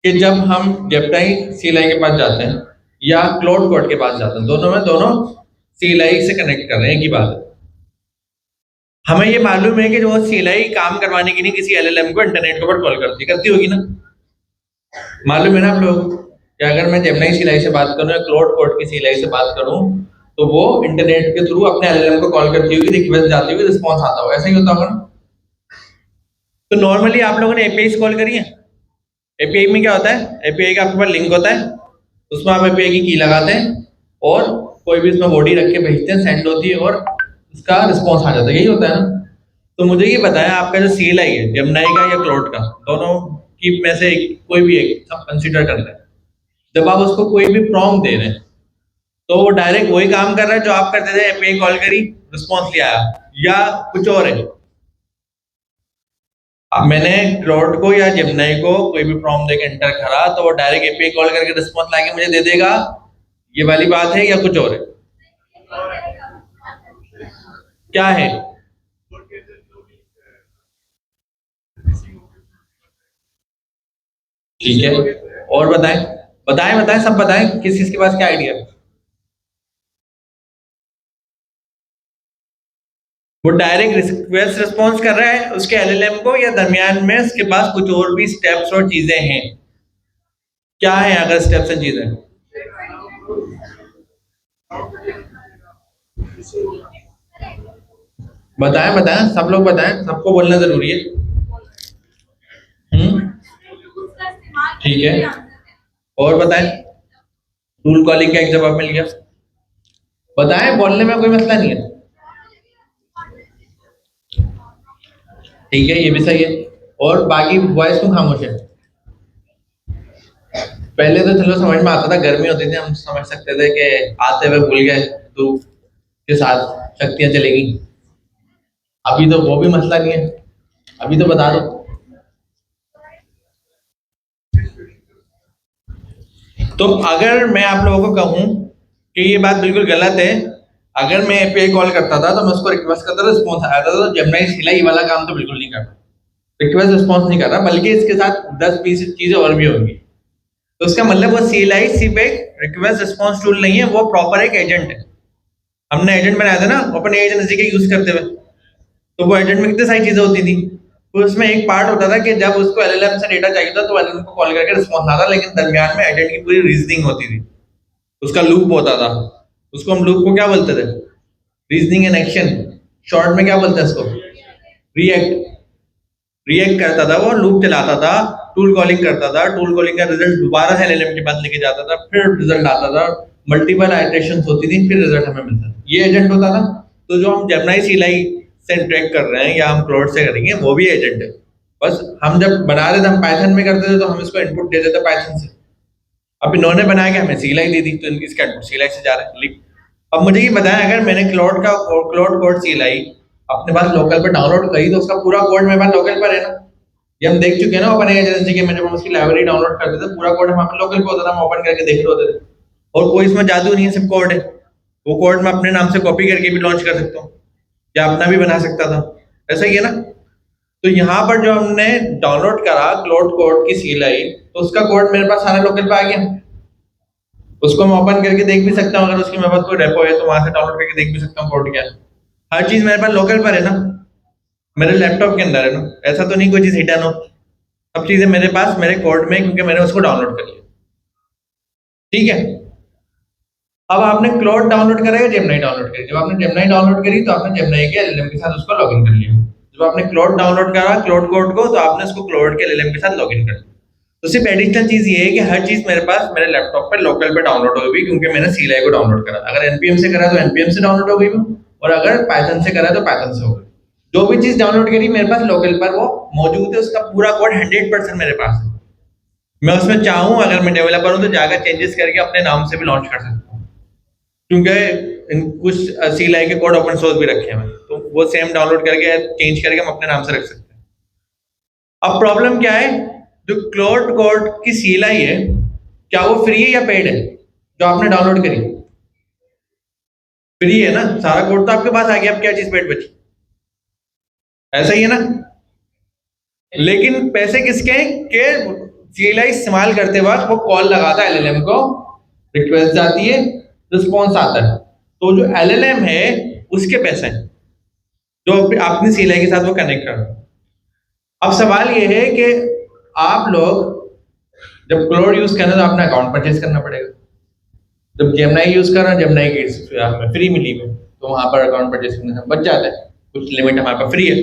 कि जब हम जेमिनी CLI के पास जाते हैं या क्लाउड कोड के पास जाते हैं, दोनों में दोनों CLI से कनेक्ट कर रहे हैं, एक ही बात है। हमें ये मालूम है कि जो CLI काम करवाने के लिए किसी LLM को इंटरनेट के ऊपर कॉल करती होगी ना, मालूम है ना आप लोग कि अगर मैं जेमिनी CLI से बात करूं या क्लाउड कोड की CLI से बात करूं तो वो इंटरनेट के थ्रू अपने LLM को कॉल करती होगी, रिक्वेस्ट जाती होगी, रिस्पॉन्स आता होगा, ऐसा ही होता होगा ना। तो नॉर्मली आप लोगों ने API कॉल करी है। API में क्या होता है, API का आपके पास लिंक होता है, उसमें आप API की की लगाते हैं और कोई भी इसमें बॉडी रख के भेजते हैं, सेंड होती है और इसका रिस्पॉन्स आ जाता है, यही होता है ना। तो मुझे ये बताएं आपका जो CLI है जेमिनी का या क्लाउड का, दोनों की में से कोई भी एक आप कंसीडर कर लें, जब आप उसको कोई भी प्रॉम्प्ट दे रहे हैं तो वो डायरेक्ट वही काम कर रहा है जो आप करते थे, API कॉल करी, रिस्पॉन्स लिया, या कुछ और है। अब मैंने क्लाउड को या जेमिनी को कोई भी प्रॉम्प्ट देके एंटर करा तो वो डायरेक्ट API कॉल करके रिस्पॉन्स लाके मुझे दे देगा, ये वाली बात है या कुछ और है? क्या है? ठीक है, और बताएं बताएं बताएं, सब बताएं, किस किस के पास क्या आइडिया है? वो डायरेक्ट रिक्वेस्ट रिस्पॉन्स कर रहा है उसके LLM को, या दरमियान में उसके पास कुछ और भी स्टेप्स और चीजें हैं? क्या है अगर स्टेप्स एंड चीजें? बताएं बताएं, सब लोग बताएं, सबको बोलना जरूरी है। ठीक है, और बताएं, टूल कॉलिंग का एक जवाब मिल गया, बताएं, बोलने में कोई मसला नहीं है। ठीक है, ये भी सही है, और बाकी वॉइस क्यों खामोश है? पहले तो चलो समझ में आता था, गर्मी होती थी, हम समझ सकते थे कि आते हुए भूल गए धूप के साथ शक्तियां चलेगी। अभी तो वो भी मसला नहीं है, अभी तो बता दो। तो अगर मैं आप लोगों को कहूं कि ये बात बिल्कुल गलत है, अगर मैं API कॉल करता था तो मैं उसको रिक्वेस्ट करता था, रिस्पॉन्स आया था, तो जेमिनी CLI वाला काम तो बिल्कुल नहीं कर रहा, रिक्वेस्ट रिस्पॉन्स नहीं कर रहा, बल्कि इसके साथ 10-20 चीजें और भी होंगी। तो उसका मतलब वो CLI सिर्फ एक रिक्वेस्ट रिस्पॉन्स टूल नहीं है, वो प्रॉपर एक एजेंट है। हमने एजेंट बनाया था ना ओपन एजेंसी के यूज करते हुए, तो वो एजेंट में कितनी सारी चीजें होती थी। तो उसमें एक पार्ट होता था कि जब उसको LLM से डेटा चाहिए था तो LLM को कॉल करके रिस्पॉन्स आता, लेकिन दरमियान में एजेंट की पूरी रीजनिंग होती थी, उसका लूप होता था, उसको हम लूप को क्या बोलते थे, रीजनिंग एंड एक्शन, शॉर्ट में क्या बोलते हैं उसको, रिएक्ट। रिएक्ट करता था वो, लूप चलाता था, टूल कॉलिंग करता था, टूल कॉलिंग का रिजल्ट दोबारा से LLM के पास लेके जाता था, फिर रिजल्ट आता था, मल्टीपल आइटरेशंस होती थी, फिर रिजल्ट हमें मिलता था, ये एजेंट होता था। तो जो हम जेमिनी CLI से इंटरेक्ट कर रहे हैं या हम क्लाउड से करेंगे वो भी एजेंट है, बस हम जब बना रहे थे हम पाइथन में करते थे तो हम इसको इनपुट दे देते पाइथन से, अब इन्होंने बनाया कि हमें CLI दे दी तो इसका इनपुट CLI से जा रहा है। अब मुझे ये बताएं, अगर मैंने क्लाउड कोड CLI अपने पास लोकल पर डाउनलोड करी तो उसका पूरा कोड मेरे पास लोकल पर है ना, ये हम देख चुके हैं ना ओपन एजेंसी के, जब हम उसकी लाइब्रेरी डाउनलोड करते थे पूरा कोड हमारे लोकल पे होता था, हम ओपन करके देख रहे होते थे, और कोई इसमें जादू नहीं है, सिर्फ कोड है। वो कोड मैं अपने नाम से कॉपी करके भी लॉन्च कर सकता हूँ या अपना भी बना सकता था, ऐसा ही है ना। तो यहाँ पर जो हमने डाउनलोड करा क्लाउड कोड की CLI, तो उसका कोड मेरे पास सारा लोकल पे आ गया, उसको मैं ओपन करके देख भी सकता हूँ, अगर उसकी मेरे पास कोई रेपो है तो वहां से डाउनलोड करके देख भी सकता हूँ कोड क्या है। हर चीज मेरे पास लोकल पर है ना, मेरे लैपटॉप के अंदर है ना, ऐसा तो नहीं कोई चीज हिडन हो, सब चीजें मेरे पास मेरे कोड में, क्योंकि मैंने उसको डाउनलोड कर लिया। ठीक है, अब आपने क्लाउड डाउनलोड करा या जेमिनी डाउनलोड करी? जब आपने जेमिनी डाउनलोड करी तो आपने जेमिनी के LLM के साथ उसको लॉगिन कर लिया। जब आपने क्लाउड डाउनलोड करा क्लाउड कोड को, तो आपने उसको क्लाउड के LLM के साथ लॉगिन कर लिया। तो सिर्फ एडिशनल चीज ये है कि हर चीज मेरे पास मेरे लैपटॉप पर लोकल पे डाउनलोड हो गई, क्योंकि मैंने CLI को डाउनलोड करा। अगर NPM से करा तो NPM से डाउनलोड हो गई वो, और अगर पाइथन से करा तो पाइथन से हो गई। जो भी चीज डाउनलोड करी मेरे पास लोकल पर वो मौजूद है, उसका पूरा कोड 100% मेरे पास है। मैं उसमें चाहूँ, अगर मैं डेवलपर हूँ तो जाकर चेंजेस करके अपने नाम से भी लॉन्च कर सकता हूँ, क्योंकि कुछ CLI के कोड ओपन सोर्स भी रखे हैं, तो वो सेम डाउनलोड करके चेंज करके हम अपने नाम से रख सकते हैं। अब प्रॉब्लम क्या है, जो क्लाउड कोड की CLI है क्या वो फ्री है या पेड है? जो आपने डाउनलोड करी फ्री है ना, सारा कोड तो आपके पास आ गया, अब क्या चीज पेड बची? ऐसा ही है ना। लेकिन पैसे किसके हैं कि CLI इस्तेमाल करते वक्त वो कॉल लगाता है LLM को, रिक्वेस्ट जाती है, रिस्पॉन्स आता है, तो जो LLM है उसके पैसे हैं जो आपने CLI के साथ वो कनेक्ट कर। अब सवाल ये है कि आप लोग जब क्लाउड यूज कर रहे हैं तो आपने अकाउंट परचेज करना पड़ेगा। जब जेमिनी यूज कर रहे हैं, जेमिनी की फ्री मिली है तो वहां पर अकाउंट परचेज करने से बच जाता है, कुछ लिमिट हमारे पास फ्री है।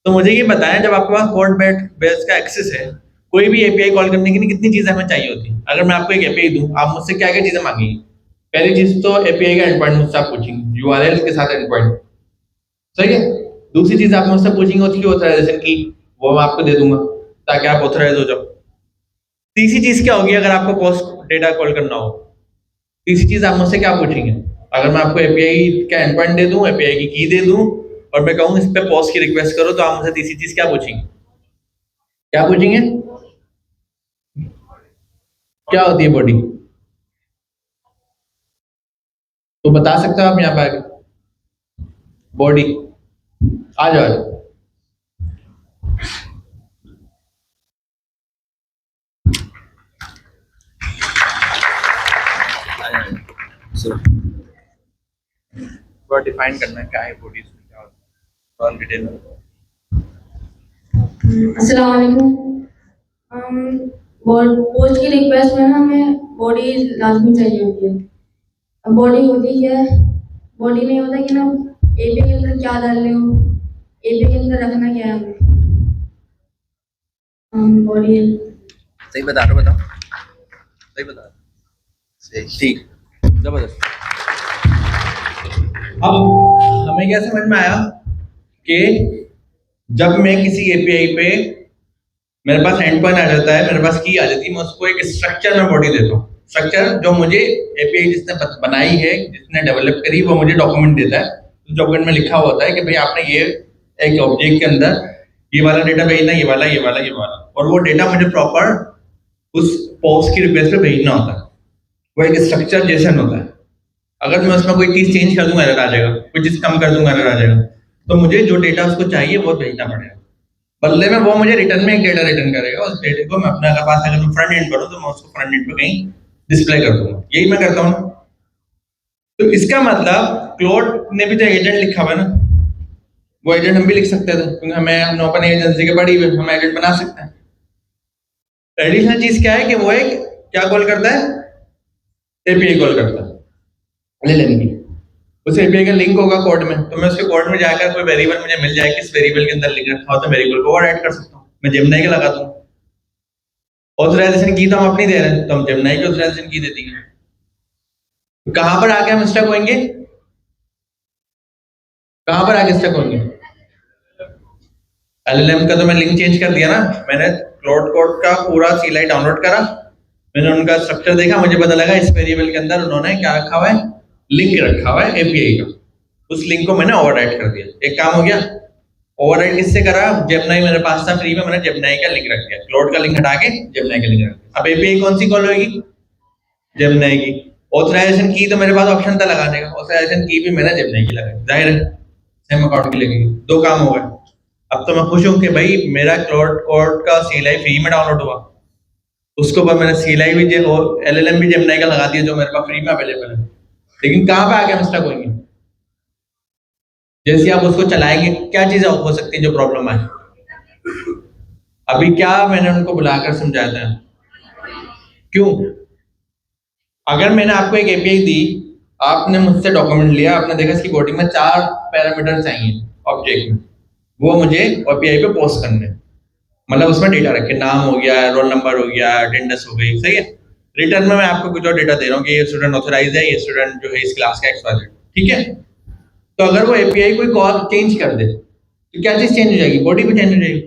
तो मुझे ये बताएं, जब आपके पास कोड बेस का एक्सेस है, कोई भी API कॉल करने के लिए कितनी चीजें हमें चाहिए होती है? अगर मैं आपको एक API दूं, आप मुझसे क्या क्या चीजें मांगेंगे? पहली चीज तो API का एंड पॉइंट मुझसे आप पूछेंगे, URL के साथ एंड पॉइंट, सही है। दूसरी चीज आप मुझसे पूछेंगे होती है ऑथराइजेशन की, वो मैं आपको दे दूंगा ताकि आप ऑथराइज हो जाओ। तीसरी चीज क्या होगी अगर आपको पोस्ट डेटा कॉल करना हो? तीसरी चीज आप मुझसे क्या पूछेंगे? अगर मैं आपको API का एंड पॉइंट दे दूं, API की दे दूं और मैं कहूँ इस पे पोस्ट की रिक्वेस्ट करो, तो आप मुझसे तीसरी चीज क्या पूछेंगे? क्या पूछेंगे? क्या होती है बॉडी? तो बता सकते हो आप यहाँ पे आगे? बॉडी आ जाओ, आ जाओ। थोड़ा डिफाइन करना है क्या है बॉडी, क्या होता है, और डिटेल में। अस्सलाम वालेकुम। पोस्ट की रिक्वेस्ट में ना हमें बॉडी लाजमी चाहिए होती है। अब बॉडी होती क्या है? बॉडी में होता है कि ना API के अंदर क्या डाल रहे हो, API के अंदर रखना क्या है हमें। बॉडी सही बता रहे हो, बताओ सही बता रहे हो, ठीक, जबरदस्त। अब हमें क्या समझ में आया कि जब मैं किसी API पे मेरे पास एंड पॉइंट आ जाता है, मेरे पास की आ जाती है, मैं उसको एक स्ट्रक्चर में बॉडी देता हूँ। स्ट्रक्चर जो मुझे API जिसने बनाई है, जिसने डेवलप करी, वो मुझे डॉक्यूमेंट देता है। तो डॉक्यूमेंट में लिखा होता है कि भाई आपने ये एक ऑब्जेक्ट के अंदर ये वाला डेटा भेजना, ये वाला, ये वाला, ये वाला, और वो डेटा मुझे प्रॉपर उस पोस्ट की रिक्वेस्ट पे भेजना होता है। वो एक स्ट्रक्चर जेसन होता है। अगर मैं उसमें कोई चीज चेंज कर दूंगा एरर आ जाएगा, कोई चीज कम कर दूंगा एरर आ जाएगा। तो मुझे जो डेटा उसको चाहिए वो भेजना पड़ेगा, बदले में वो मुझे रिटर्न में एक डेटा रिटर्न करेगा। उस डेटे को मैं अपने पास अगर मैं फ्रंट एंड करूँ तो मैं उसको फ्रंट एंड पे कहीं डिस्प्ले कर दूंगा। यही मैं करता हूँ। तो इसका मतलब क्लाउड ने भी तो एजेंट लिखा हुआ है ना, वो एजेंट हम भी लिख सकते थे, क्योंकि हमें ओपन एजेंसी के पड़ी हुई, हम एजेंट बना सकते हैं। एडिशनल चीज क्या है कि वो एक क्या कॉल करता है? API कॉल करता है LLM की। उस API का लिंक होगा कोड में, तो मैं उसके कोड में जाकर कोई वेरिएबल मुझे मिल जाए, किस वेरिएबल के अंदर लिंक रखा हो, तो वेरिएबल को और ऐड कर सकता हूँ। मैं जेमिनी का लगा दूँ। ऑथराइजेशन की तो हम अपनी दे रहे हैं, तो हम जेमिनी की ऑथराइजेशन की देती है। तो कहां पर आके हम स्टक होंगे? कहां पर आके स्टक होंगे? LLM का तो मैं लिंक चेंज कर दिया ना, मैंने क्लाउड कोड का पूरा CLI डाउनलोड करा, मैंने उनका स्ट्रक्चर देखा, मुझे पता लगा इस वेरिएबल के अंदर उन्होंने क्या रखा हुआ है? लिंक रखा हुआ है API का। उस लिंक को मैंने ओवरराइट कर दिया। एक काम हो गया। ओवरराइट किससे करा? जेमिनी मेरे पास था फ्री में, मैंने जेमिनी का लिंक रख दिया, क्लाउड का लिंक हटा के जेमिनी का लिंक रख दिया। अब API कौन सी कॉल होगी? जेमिनी की। ऑथराइजेशन की तो मेरे पास ऑप्शन था लगाने का, ऑथराइजेशन की भी मैंने जेमिनी की लगाई, जाहिर है सेम अकाउंट की लगेगी। दो काम हो गए। अब तो मैं खुश हूं कि भाई मेरा क्लाउड कोड का CLI फ्री में डाउनलोड हुआ, उसके ऊपर मैंने CLI भी LLM भी जेमिनी का लगा दिया जो मेरे पास फ्री में अवेलेबल है। लेकिन कहां पे आके हम स्टक होंगे? जैसे आप उसको चलाएंगे, क्या चीजें हो सकती है जो प्रॉब्लम आए? अभी क्या मैंने उनको बुलाकर समझाया था? क्यों? अगर मैंने आपको एक API दी, आपने मुझसे डॉक्यूमेंट लिया, आपने देखा इसकी बॉडी में 4 पैरामीटर चाहिए ऑब्जेक्ट में, वो मुझे API पे पोस्ट करने हैं। मतलब उसमें डेटा रखे, नाम हो गया, रोल नंबर हो गया, अटेंडेंस हो गई, सही है। रिटर्न में मैं आपको कुछ और डेटा दे रहा हूँ कि ये स्टूडेंट ऑथराइज है, ये स्टूडेंट जो है इस क्लास का XYZ, ठीक है। तो अगर वो API कोई कॉल चेंज कर दे तो क्या चीज चेंज हो जाएगी? बॉडी भी चेंज हो जाएगी।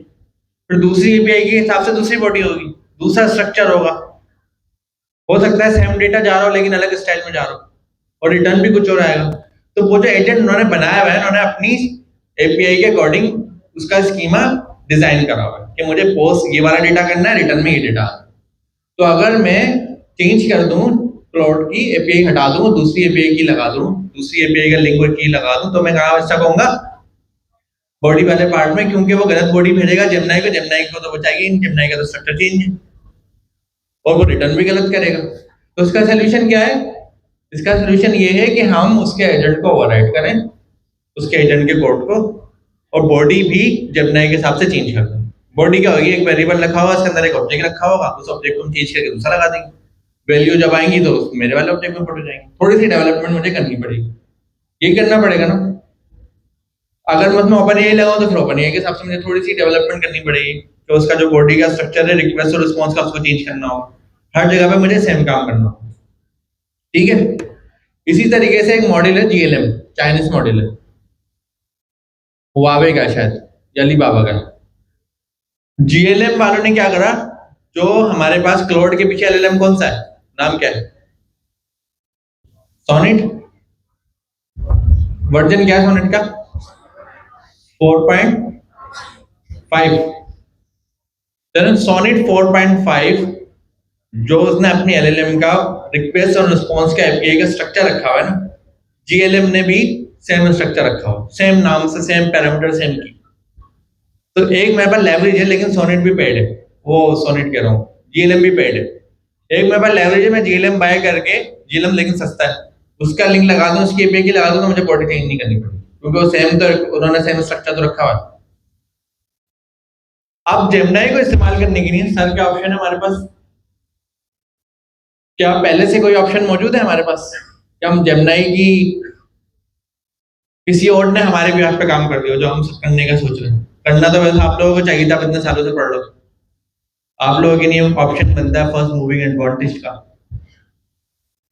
फिर दूसरी API के हिसाब से दूसरी बॉडी होगी, दूसरा स्ट्रक्चर होगा। हो सकता है सेम डेटा जा रहा हो लेकिन अलग स्टाइल में जा रहा हो, और रिटर्न भी कुछ और आएगा। तो वो जो एजेंट उन्होंने बनाया हुआ है, उन्होंने अपनी API के अकॉर्डिंग उसका स्कीमा डिजाइन करा हुआ है कि मुझे पोस्ट ये वाला डेटा करना है, रिटर्न में ये डेटा। तो अगर मैं चेंज कर दूं, क्लाउड की API हटा दूं, दूसरी API की लगा दूं, दूसरी API का लिंक की लगा दूं, तो मैं कहां स्टक होऊंगा? बॉडी वाले पार्ट में, क्योंकि वो गलत बॉडी भेजेगा जेमिनी को तो बचाएगी, जेमिनी का तो स्ट्रक्चर चेंज है और वो रिटर्न भी गलत करेगा। तो उसका सोल्यूशन क्या है? इसका सोल्यूशन ये है कि हम उसके एजेंट को ओवरराइड करें, उसके एजेंट के कोड को, और बॉडी भी जेमिनी के हिसाब से चेंज कर दें। बॉडी क्या होगी, एक वेरिएबल रखा होगा, इसके अंदर एक ऑब्जेक्ट रखा होगा, उस ऑब्जेक्ट को हम चेंज करके दूसरा लगा देंगे, वैल्यू जब आएंगी तो मेरे वाले ऑब्जेक्ट में पुट हो जाएंगे। थोड़ी सी डेवलपमेंट मुझे करनी पड़ेगी, ये करना पड़ेगा ना। अगर मैं उसमें ओपन एआई लगाऊं तो फिर ओपन एआई के हिसाब से मुझे थोड़ी सी डेवलपमेंट करनी पड़ेगी, तो उसका जो बॉडी का स्ट्रक्चर है, रिक्वेस्ट और रिस्पॉन्स का, उसको चेंज करना हो। हर जगह पे मुझे सेम काम करना हो, ठीक है। इसी तरीके से एक मॉडल है GLM, चाइनीज मॉडल है, हुआवे का शायद, अलीबाबा का। GLM वालों ने क्या करा, जो हमारे पास क्लाउड के पीछे LLM कौन सा है, नाम क्या है, सोनेट। वर्जन क्या है सोनेट का, 4.5। सोनेट 4.5 जो उसने अपनी LLM का रिक्वेस्ट और रिस्पॉन्स का API का स्ट्रक्चर रखा हुआ है ना, GLM ने भी सेम स्ट्रक्चर रखा हो, सेम नाम से, सेम पैरामीटर, सेम की। तो एक मेरे पास लेवरेज है, लेकिन सोनेट भी पेड है, वो सोनेट कह रहा हूँ, GLM भी पेड है। एक मेरे पास लेवरेज है, मैं GLM बाय करके, GLM लेकिन सस्ता है, उसका लिंक लगा दूं, उसकी API की लगा दूं, तो मुझे बॉडी चेंज नहीं करनी पड़ेगी, क्योंकि वो सेम, तो उन्होंने सेम स्ट्रक्चर तो रखा हुआ है। अब जेमिनी को इस्तेमाल करने के लिए सर क्या ऑप्शन है हमारे पास, क्या पहले से कोई ऑप्शन मौजूद है हमारे पास, क्या हम जेमिनी की किसी और ने हमारे बिहाफ पे काम कर दिया जो हम करने का सोच रहे हैं। करना तो वैसे आप लोगों को चाहिए था, इतने सालों से पढ़ लो, आप लोगों के लिए ऑप्शन बनता है फर्स्ट मूविंग एडवांटेज का।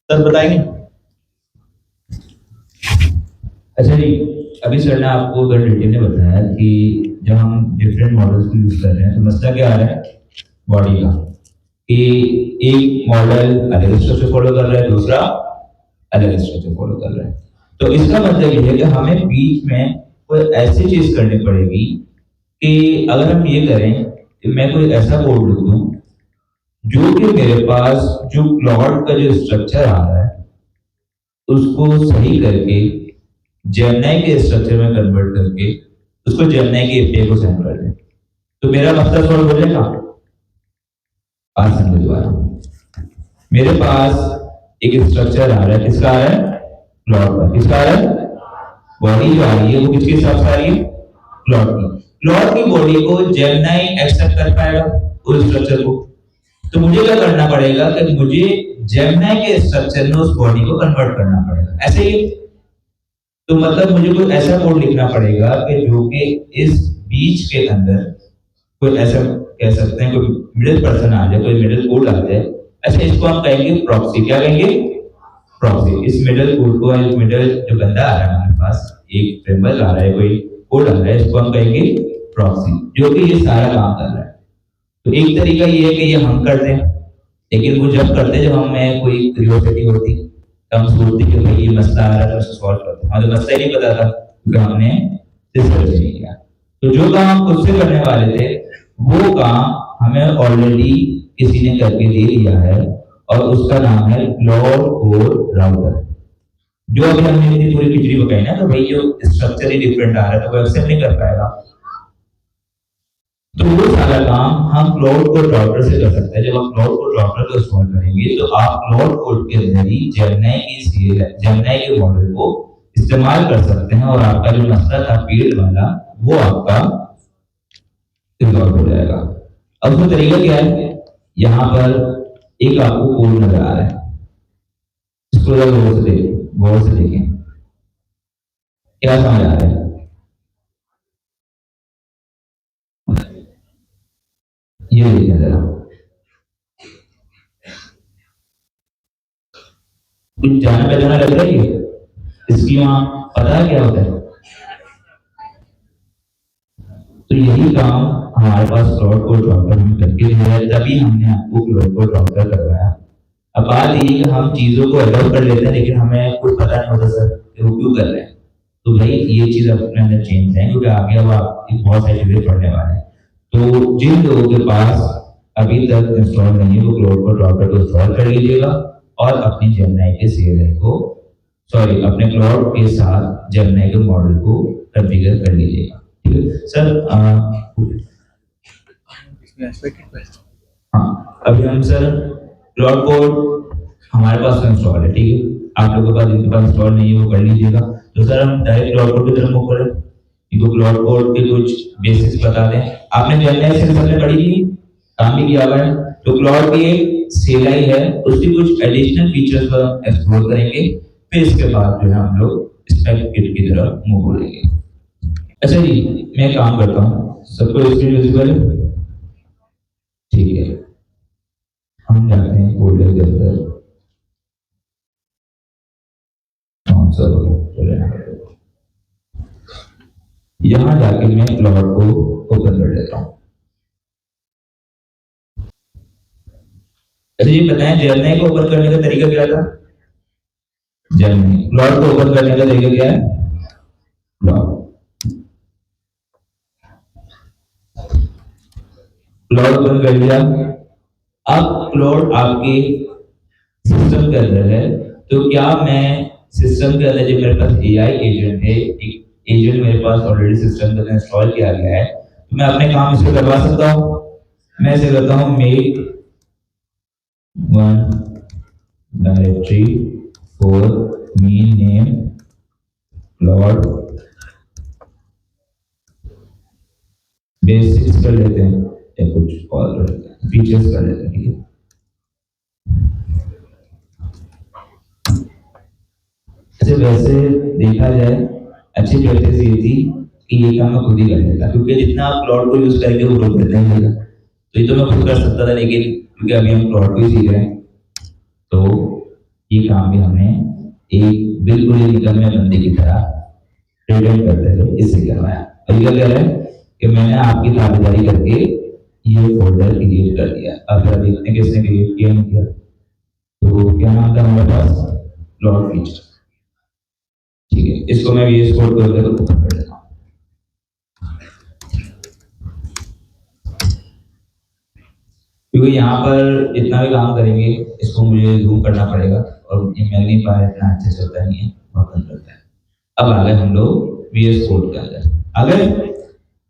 सर बताएंगे। अच्छा जी, अभी सर ने आपको उधर डिटेल में बताया कि जब हम डिफरेंट मॉडल्स को यूज कर रहे हैं तो मसला क्या आ रहा है बॉडी का, कि एक मॉडल अलग स्ट्रक्चर फॉलो कर रहा है, दूसरा अलग स्ट्रक्चर फॉलो कर रहा है। तो इसका मतलब ये है कि हमें बीच में कोई ऐसी चीज करनी पड़ेगी कि अगर हम ये करें कि मैं कोई ऐसा कोड लिख दूं जो कि मेरे पास जो क्लाउड का जो स्ट्रक्चर आ रहा है उसको सही करके जेमिनी के स्ट्रक्चर में कन्वर्ट करके उसको जेमिनी के API को सेंड कर दे, तो मेरा मसला सॉल्व हो जाएगा। आसान द्वारा मेरे पास एक स्ट्रक्चर आ रहा है, किसका आ रहा है, क्लाउड का। किसका आ रहा है, बॉडी जो आ रही है वो किसके हिसाब से आ रही है, क्लाउड की। क्लाउड की बॉडी को जेमिनी एक्सेप्ट कर पाएगा उस स्ट्रक्चर को, तो मुझे क्या करना पड़ेगा कि मुझे जेमिनी के स्ट्रक्चर में उस बॉडी को कन्वर्ट करना पड़ेगा, ऐसे ही। तो मतलब मुझे कोई ऐसा कोड लिखना पड़ेगा कि जो कि इस बीच के अंदर कोई ऐसा कह सकते हैं कोई मिडिल पर्सन आ जाए, कोई मिडिल कोड आ जाए। अच्छा, इसको हम कहेंगे प्रॉक्सी। क्या कहेंगे, प्रॉक्सी। इस मिडिल कोड को, इस मिडिल जो बंदा आ रहा है हमारे पास, एक फ्रेमवर्क आ रहा है, कोई कोड आ रहा है, इसको हम कहेंगे प्रॉक्सी, जो कि ये सारा काम कर रहा है। तो एक तरीका ये है कि ये हम करते हैं, लेकिन वो जब करते जब हमें कोई क्यूरियोसिटी होती, तो हम सोचते कि भाई ये मसला आ रहा है तो उसको सॉल्व करते हैं। हमें मसला ही नहीं पता था क्योंकि हमने रिसर्च नहीं किया। तो जो काम हम खुद से करने वाले थे वो काम हमें ऑलरेडी किसी ने करके दे दिया है, और उसका नाम है क्लाउड कोड राउटर। जो अभी हमने पूरी खिचड़ी पकाई ना, तो भाई जो स्ट्रक्चर ही डिफरेंट आ रहा है तो वो एक्सेप्ट नहीं कर पाएगा। तो वो सारा काम हम क्लाउड कोड राउटर से कर सकते हैं। जब आप क्लाउड कोड राउटर को इस्तेमाल करेंगे तो आप क्लाउड कोड के जरिए जेमिनी के मॉडल को इस्तेमाल कर सकते हैं, और आपका जो मसला था फील्ड वाला वो आपका रिजॉल्व हो जाएगा। अब उसका तरीका क्या है, यहाँ पर एक आपको कोड नजर आ रहा है, इसको गौर से देखें क्या समझ आ रहा है। ये देखें जरा, कुछ जाना पहचाना लग रही है इसकी, वहां पता है क्या होता है। तो यही काम हमारे पास क्लाउड कोड राउटर में करके जो है, तभी हमने आपको क्लाउड कोड राउटर करवाया। अब बात ये कि हम चीजों को अडॉप्ट कर लेते हैं, लेकिन हमें कुछ पता नहीं होता सर कि वो क्यों कर रहे हैं। तो भाई ये चीज अपने अंदर चेंज है, क्योंकि आगे अब आप बहुत सारी चीजें पढ़ने वाले हैं। तो जिन लोगों के पास अभी तक इंस्टॉल नहीं है वो क्लाउड कोड राउटर को इंस्टॉल कर लीजिएगा, और अपनी जेमिनी के CLI को, सॉरी अपने क्लाउड के साथ जेमिनी के मॉडल को कॉन्फ़िगर कर लीजिएगा। ठीक है सर। हाँ, अभी हम सर क्लाउड कोड हमारे पास इंस्टॉल है, ठीक है। आप लोगों के पास जिनके पास इंस्टॉल नहीं है वो कर लीजिएगा। तो सर हम डायरेक्ट क्लाउड कोड की तरफ मूव करें, इनको क्लाउड कोड के कुछ बेसिक्स बता दें। आपने जेमिनी से सबने पढ़ी थी, काम भी किया हुआ है। तो क्लाउड की एक CLI है, उसकी कुछ एडिशनल फीचर्स पर एक्सप्लोर करेंगे, फिर इसके बाद जो है हम लोग स्पेक किट की तरफ मूव करेंगे। अच्छा जी, मैं काम करता हूँ, सबको स्क्रीन विजिबल है? ठीक है, हम जाते हैं फोल्डर के अंदर। यहाँ जाके मैं क्लाउड को ओपन कर लेता हूँ। अच्छा ये बताएं, जेमिनी को ओपन करने का तरीका क्या था? जेमिनी क्लाउड को ओपन करने का तरीका क्या है? क्लाउड ओपन कर लिया। अब क्लाउड आपके सिस्टम के अंदर है, तो क्या मैं सिस्टम के अंदर जो मेरे पास AI एजेंट है, एक एजेंट मेरे पास ऑलरेडी सिस्टम के अंदर इंस्टॉल किया गया है, तो मैं अपने काम इसको करवा सकता हूँ। मैं इसे करता हूँ make one directory for me name cloud, basics कर लेते हैं या कुछ और फीचर्स कर लेते हैं। ठीक है, अच्छा वैसे देखा जाए अच्छी प्रैक्टिस ये थी कि ये काम मैं खुद ही कर लेता, क्योंकि जितना आप क्लाउड को यूज करेंगे वो ग्रो करता ही रहेगा। तो ये तो मैं खुद कर सकता था, लेकिन क्योंकि अभी हम क्लाउड को ही सीख रहे हैं, तो ये काम भी हमने एक बिल्कुल ही निकलने बंदे की तरह प्रेजेंट करते हुए इससे करवाया। और ये कह रहा है कि मैंने आपकी ताबेदारी करके ये फोल्डर क्रिएट कर दिया। अब जरा देखते हैं किसने क्रिएट किया नहीं किया। तो क्या नाम था हमारे पास? Cloud feature. ठीक है, इसको मैं VS कोड को ओपन कर लेता हूँ। क्योंकि यहाँ पर इतना भी काम करेंगे, इसको मुझे जूम करना पड़ेगा और ये मैग्नीफायर इतना अच्छे से होता नहीं है, बहुत कम करता है। अब आ गए हम लोग VS कोड के अंदर। अगर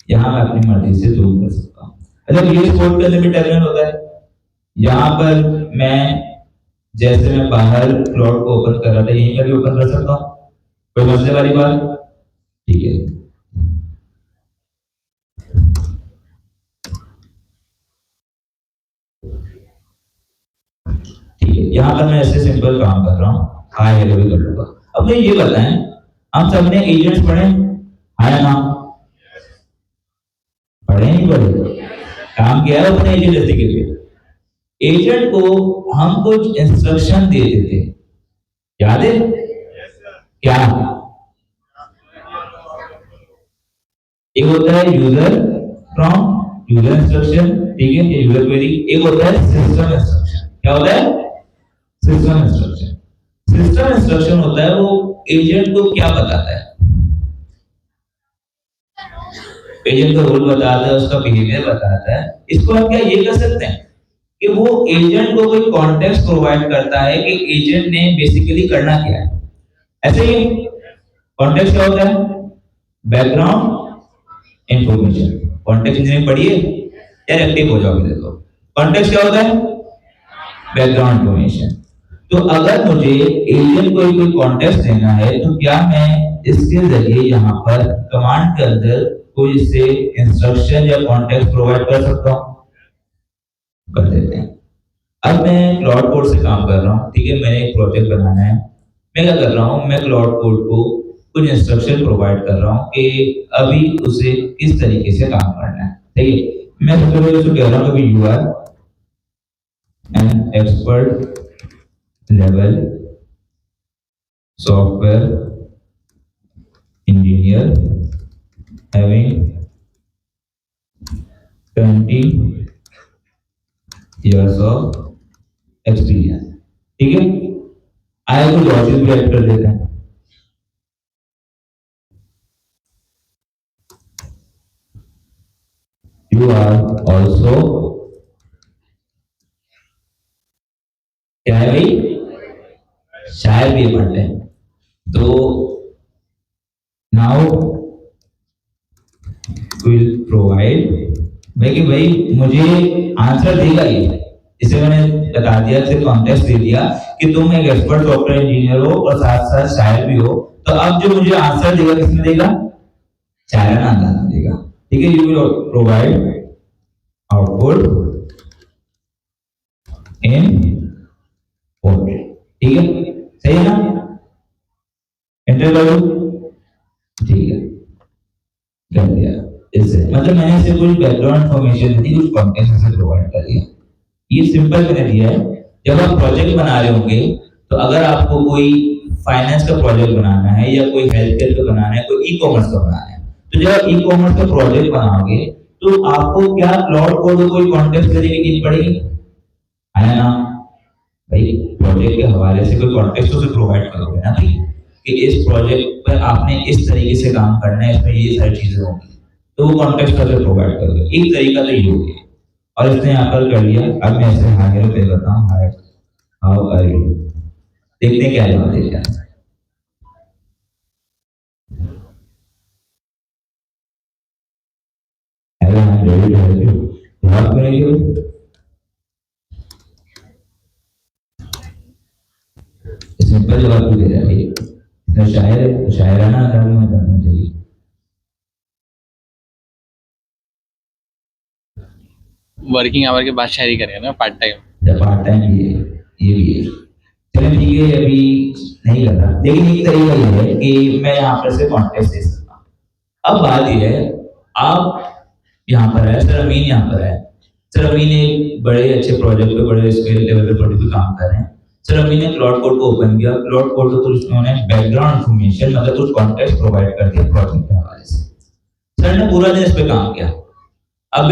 यहाँ मैं अपनी मर्जी से जूम कर सकता हूँ। अच्छा VS कोड के अंदर भी टर्मिनल होता है। यहाँ पर मैं जैसे मैं बाहर क्लाउड को ओपन कर रहा था, यहीं पर भी ओपन कर सकता हूँ, कोई मसले वाली बात? ठीक है, ठीक है, यहाँ पर मैं ऐसे सिंपल काम कर रहा हूँ, हाय हेलो भी कर लूंगा। अब मुझे ये बताएं, हम सबने एजेंट्स पढ़े? हाय ना पढ़े नहीं पढ़े? काम किया है अपने एजेंट के लिए। एजेंट को हम कुछ इंस्ट्रक्शन देते थे, याद है क्या? एक होता है यूजर प्रॉम्प्ट, यूजर इंस्ट्रक्शन, ठीक है, ये यूजर क्वेरी। एक होता है सिस्टम इंस्ट्रक्शन। क्या होता है? System instruction. सिस्टम इंस्ट्रक्शन होता है वो एजेंट को क्या बताता है? एजेंट का रोल बताता है, उसका बिहेवियर बताता है। इसको हम क्या ये कर सकते हैं कि वो एजेंट को कोई कॉन्टेक्स्ट प्रोवाइड करता है कि एजेंट ने बेसिकली करना क्या है। ऐसे ही कॉन्टेक्स्ट क्या होता है? Background information. कॉन्टेक्स्ट इंजीनियरिंग पढ़िए यार, एक्टिव हो जाओगे। देखो कॉन्टेक्स्ट क्या होता है? Background information. तो अगर मुझे एजेंट को कोई कॉन्टेक्स्ट देना है, तो क्या मैं इसके जरिए यहाँ पर कमांड के अंदर कोई इससे इंस्ट्रक्शन या कॉन्टेक्स्ट प्रोवाइड कर सकता हूँ? कर देते हैं। अब मैं क्लाउड कोड से काम कर रहा हूँ, ठीक है, मैंने एक प्रोजेक्ट बनाना है। मैं क्या कर रहा हूँ, मैं क्लाउड कोड को कुछ इंस्ट्रक्शन प्रोवाइड कर रहा हूँ कि अभी उसे किस तरीके से काम करना है। ठीक है, मैं सबसे पहले उसको कह रहा हूँ कि you are an expert level software engineer having 20 years of experience। ठीक है, आया तो लॉजिक भी ऐड कर देते हैं। You are also क्या है भाई? शायद भी पढ़ते हैं। तो नाउ विल प्रोवाइड भाई कि भाई मुझे आंसर देगा ये। इसे मैंने बता दिया, इसे कॉन्टेक्स्ट दे दिया कि तुम एक एक्सपर्ट सॉफ्टवेयर इंजीनियर हो और साथ साथ शायर भी हो, तो अब जो मुझे आंसर देगा किसमें देगा? शायराना अंदाज में देगा। ठीक है, you will provide output in poetry. ठीक है, सही है ना? एंटर करो। ठीक है, कर दिया। इससे मतलब मैंने इसे कुछ बैकग्राउंड इन्फॉर्मेशन दी, कुछ कॉन्टेक्स्ट से प्रोवाइड कर दिया। ये सिंपल मैंने दिया है। जब आप प्रोजेक्ट बना रहे होंगे तो अगर आपको कोई फाइनेंस का प्रोजेक्ट बनाना है या कोई हेल्थ केयर का बनाना है, कोई ई कॉमर्स का बनाना है, तो जब आप ई कॉमर्स का प्रोजेक्ट बनाओगे तो आपको क्या क्लाउड कोड को कोई कॉन्टेक्स्ट देने की नीड पड़ेगी? है ना भाई? प्रोजेक्ट के हवाले से कोई कॉन्टेक्स्ट उसे प्रोवाइड करोगे ना भाई, कि इस प्रोजेक्ट पर आपने इस तरीके से काम करना है, इसमें ये सारी चीजें होंगी, तो वो कॉन्टेक्स्ट का प्रोवाइड करोगे। एक तरीका तो ये हो गया, और इसने यहाँ पर कर लिया। अब मैं इसे हाय हेलो पे करता हूँ, हाय हाउ आर यू, देखते हैं क्या जवाब देता है। Hello, I am ready to help you. जवाब करेंगे सिंपल जवाब भी दे रहा है। इसका शायर है, शायराना अंदाज में करना चाहिए। वर्किंग आवर के बाद शायरी करेंगे ना, पार्ट टाइम। जब पार्ट टाइम भी है, ये भी है। चलिए ठीक है, अभी नहीं कर रहा, लेकिन एक तरीका ये है कि मैं यहाँ पर से कॉन्टेक्स्ट दे सकता हूँ। अब बात ये है, आप यहाँ पर है, सर अमीन यहाँ पर है। सर अमीन एक बड़े अच्छे प्रोजेक्ट पे, बड़े स्केल लेवल पे प्रोजेक्ट पे काम कर रहे हैं। सर अमीन ने क्लाउड कोड को ओपन किया। क्लाउड कोड को उन्होंने बैकग्राउंड इन्फॉर्मेशन मतलब कुछ कॉन्टेक्स्ट प्रोवाइड कर दिया प्रोजेक्ट के हवाले से। सर ने पूरा दिन इस पे काम किया। अब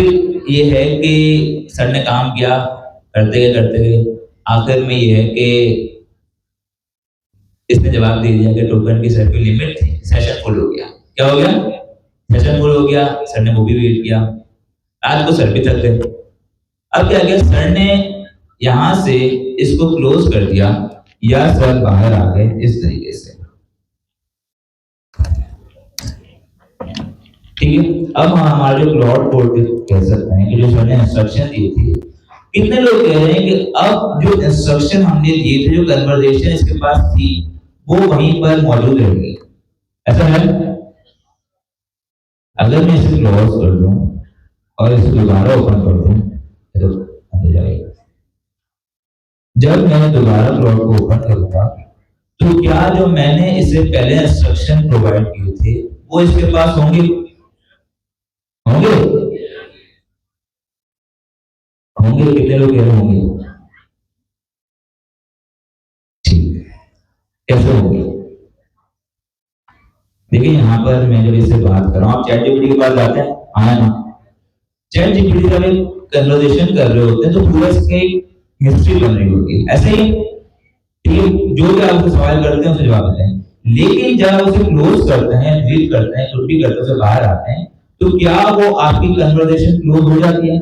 ये है कि सर ने काम किया, करते गए आखिर में ये है कि इसने जवाब दे दिया कि टोकन की सर की लिमिट थी, सेशन फुल हो गया। क्या हो गया? सेशन फुल हो गया। सर ने वो भी वेट किया, रात को सर भी थक गए। अब क्या किया सर ने? यहां से इसको क्लोज कर दिया या सर बाहर आ गए इस तरीके से। ठीक है, अब हमारे जो क्लाउड कोड कह सकते हैं कि जो सर ने इंस्ट्रक्शन दी थी, कितने लोग कह रहे हैं कि अब जो इंस्ट्रक्शन हमने दिए थे, जो कन्वर्सेशन इसके पास थी, वो वहीं पर मौजूद रहेगी? ऐसा है? अगर मैं इसे क्लोज कर दूं और इसे दोबारा ओपन कर दूं तो अंदर जाएगा। जब मैं दोबारा क्लाउड को ओपन करूंगा तो क्या जो मैंने इसे पहले इंस्ट्रक्शन प्रोवाइड किए थे वो इसके पास होंगे? होंगे? होंगे? कितने लोग कह रहे होंगे? ठीक, कैसे होंगे? देखिए यहाँ पर मैं जब इससे बात कर रहा हूँ, आप चैट जीपीटी के पास जाते हैं, आया ना? चैट जीपीटी जब एक कन्वर्सेशन कर रहे होते हैं तो पूरा इसकी हिस्ट्री बन रही होती है, ऐसे ही। ठीक है, जो भी आपसे सवाल करते हैं उसे जवाब देते हैं। लेकिन जब आप उसे क्लोज करते हैं, डिलीट करते हैं, कुछ भी करते हैं, उसे बाहर आते हैं, तो क्या वो आपकी कन्वर्सेशन क्लोज हो जाती है?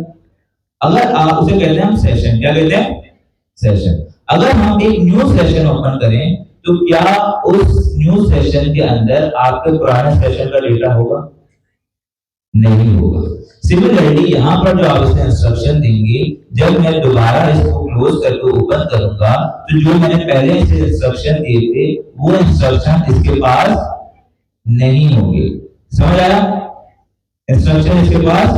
अगर आप उसे कहते हैं हम सेशन, क्या कहते हैं? सेशन। अगर हम एक न्यू सेशन ओपन करें तो क्या उस न्यू सेशन के अंदर आपके पुराने सेशन का डेटा होगा? नहीं होगा। सिमिलरली यहाँ पर जो आप इसे इंस्ट्रक्शन देंगे, जब मैं दोबारा इसको क्लोज करके ओपन करूंगा तो जो मैंने पहले इसे इंस्ट्रक्शन दिए थे वो इंस्ट्रक्शन इसके पास नहीं होंगे। समझ आया? इंस्ट्रक्शन इसके पास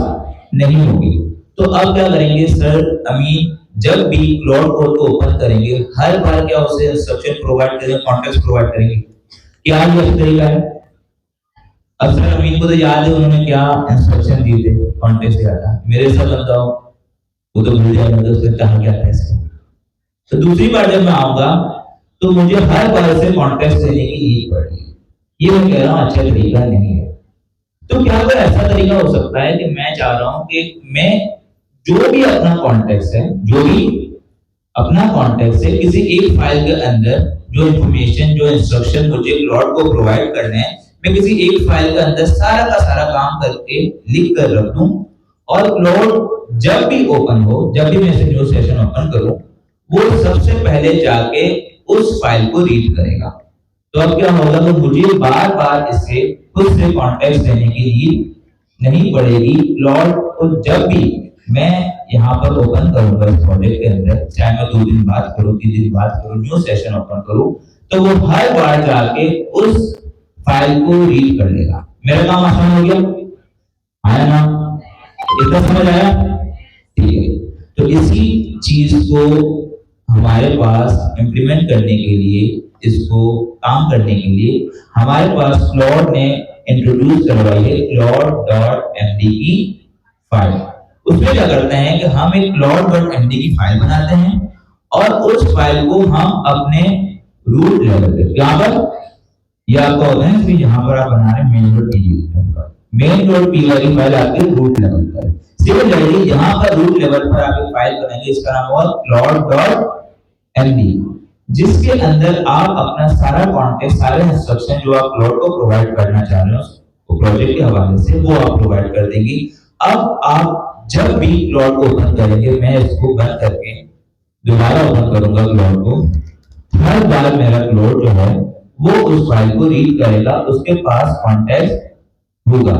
नहीं होगी। तो अब क्या करेंगे सर अमीन? जब भी क्लाउड कोड को ओपन करेंगे हर बार क्या उसे इंस्ट्रक्शन प्रोवाइड करेंगे, कॉन्टेक्स्ट प्रोवाइड करेंगे? क्या ये तरीका है? अब सर अमीन को तो याद है उन्होंने क्या इंस्ट्रक्शन दिए थे, कॉन्टेक्स्ट दिया था। मेरे साथ बताओ, वो तो भूल जाएगा तो उसने कहा क्या था इसको। तो दूसरी बार जब मैं आऊंगा तो मुझे हर बार से कॉन्टेक्स्ट देने की नीड पड़ेगी। ये मैं कह रहा हूँ अच्छा तरीका नहीं है। तो क्या कोई ऐसा तरीका हो सकता है कि मैं चाह रहा हूं कि मैं जो भी अपना कॉन्टेक्स्ट है, जो भी अपना कॉन्टेक्स्ट है, किसी एक फाइल के अंदर जो इंफॉर्मेशन, जो इंस्ट्रक्शन मुझे क्लाउड को प्रोवाइड करने हैं, मैं किसी एक फाइल के अंदर सारा का सारा काम करके लिख कर रख दूं, और क्लाउड जब भी ओपन हो, जब भी मैं इसे न्यू सेशन ओपन करूं, वो सबसे पहले जाके उस फाइल को रीड करेगा। तो अब क्या होगा? तो मुझे बार बार इसे खुद से कॉन्टेक्स्ट देने की नीड नहीं पड़ेगी। क्लाउड को जब भी मैं यहाँ पर ओपन करूंगा इस प्रोजेक्ट के अंदर, चाहे मैं 2 दिन बाद करूँ, 3 दिन बाद करूँ, न्यू सेशन ओपन करूँ, तो वो हर बार जाके उस फाइल को रीड कर लेगा। मेरा काम आसान हो गया, आया ना? इतना समझ आया? ठीक है। तो इसी चीज को हमारे पास इम्प्लीमेंट करने के लिए, इसको काम करने के लिए हमारे पास क्लॉड ने इंट्रोड्यूस करवाई है claude.md की फाइल। उसमें क्या करते हैं कि हम एक claude.md की फाइल बनाते हैं और उस फाइल को हम अपने रूट लेवल पे, यहाँ पर ये आपका होता है कि यहाँ पर आप बना रहे हैं main.py की फाइल आपके रूट लेवल पर। सिमिलरली यहाँ पर रूट लेवल पर आप एक फाइल बनाएंगे, इसका नाम होगा claude.md, जिसके अंदर आप अपना सारा कॉन्टेक्स्ट, सारे इंस्ट्रक्शन जो आप क्लाउड को प्रोवाइड करना चाह रहे हो वो प्रोजेक्ट के हवाले से वो आप प्रोवाइड कर देंगे। अब आप जब भी क्लाउड को ओपन करेंगे, मैं इसको बंद करके दोबारा ओपन करूंगा क्लाउड को, हर बार मेरा क्लाउड जो है वो उस फाइल को रीड करेगा, उसके पास कॉन्टेक्स्ट होगा।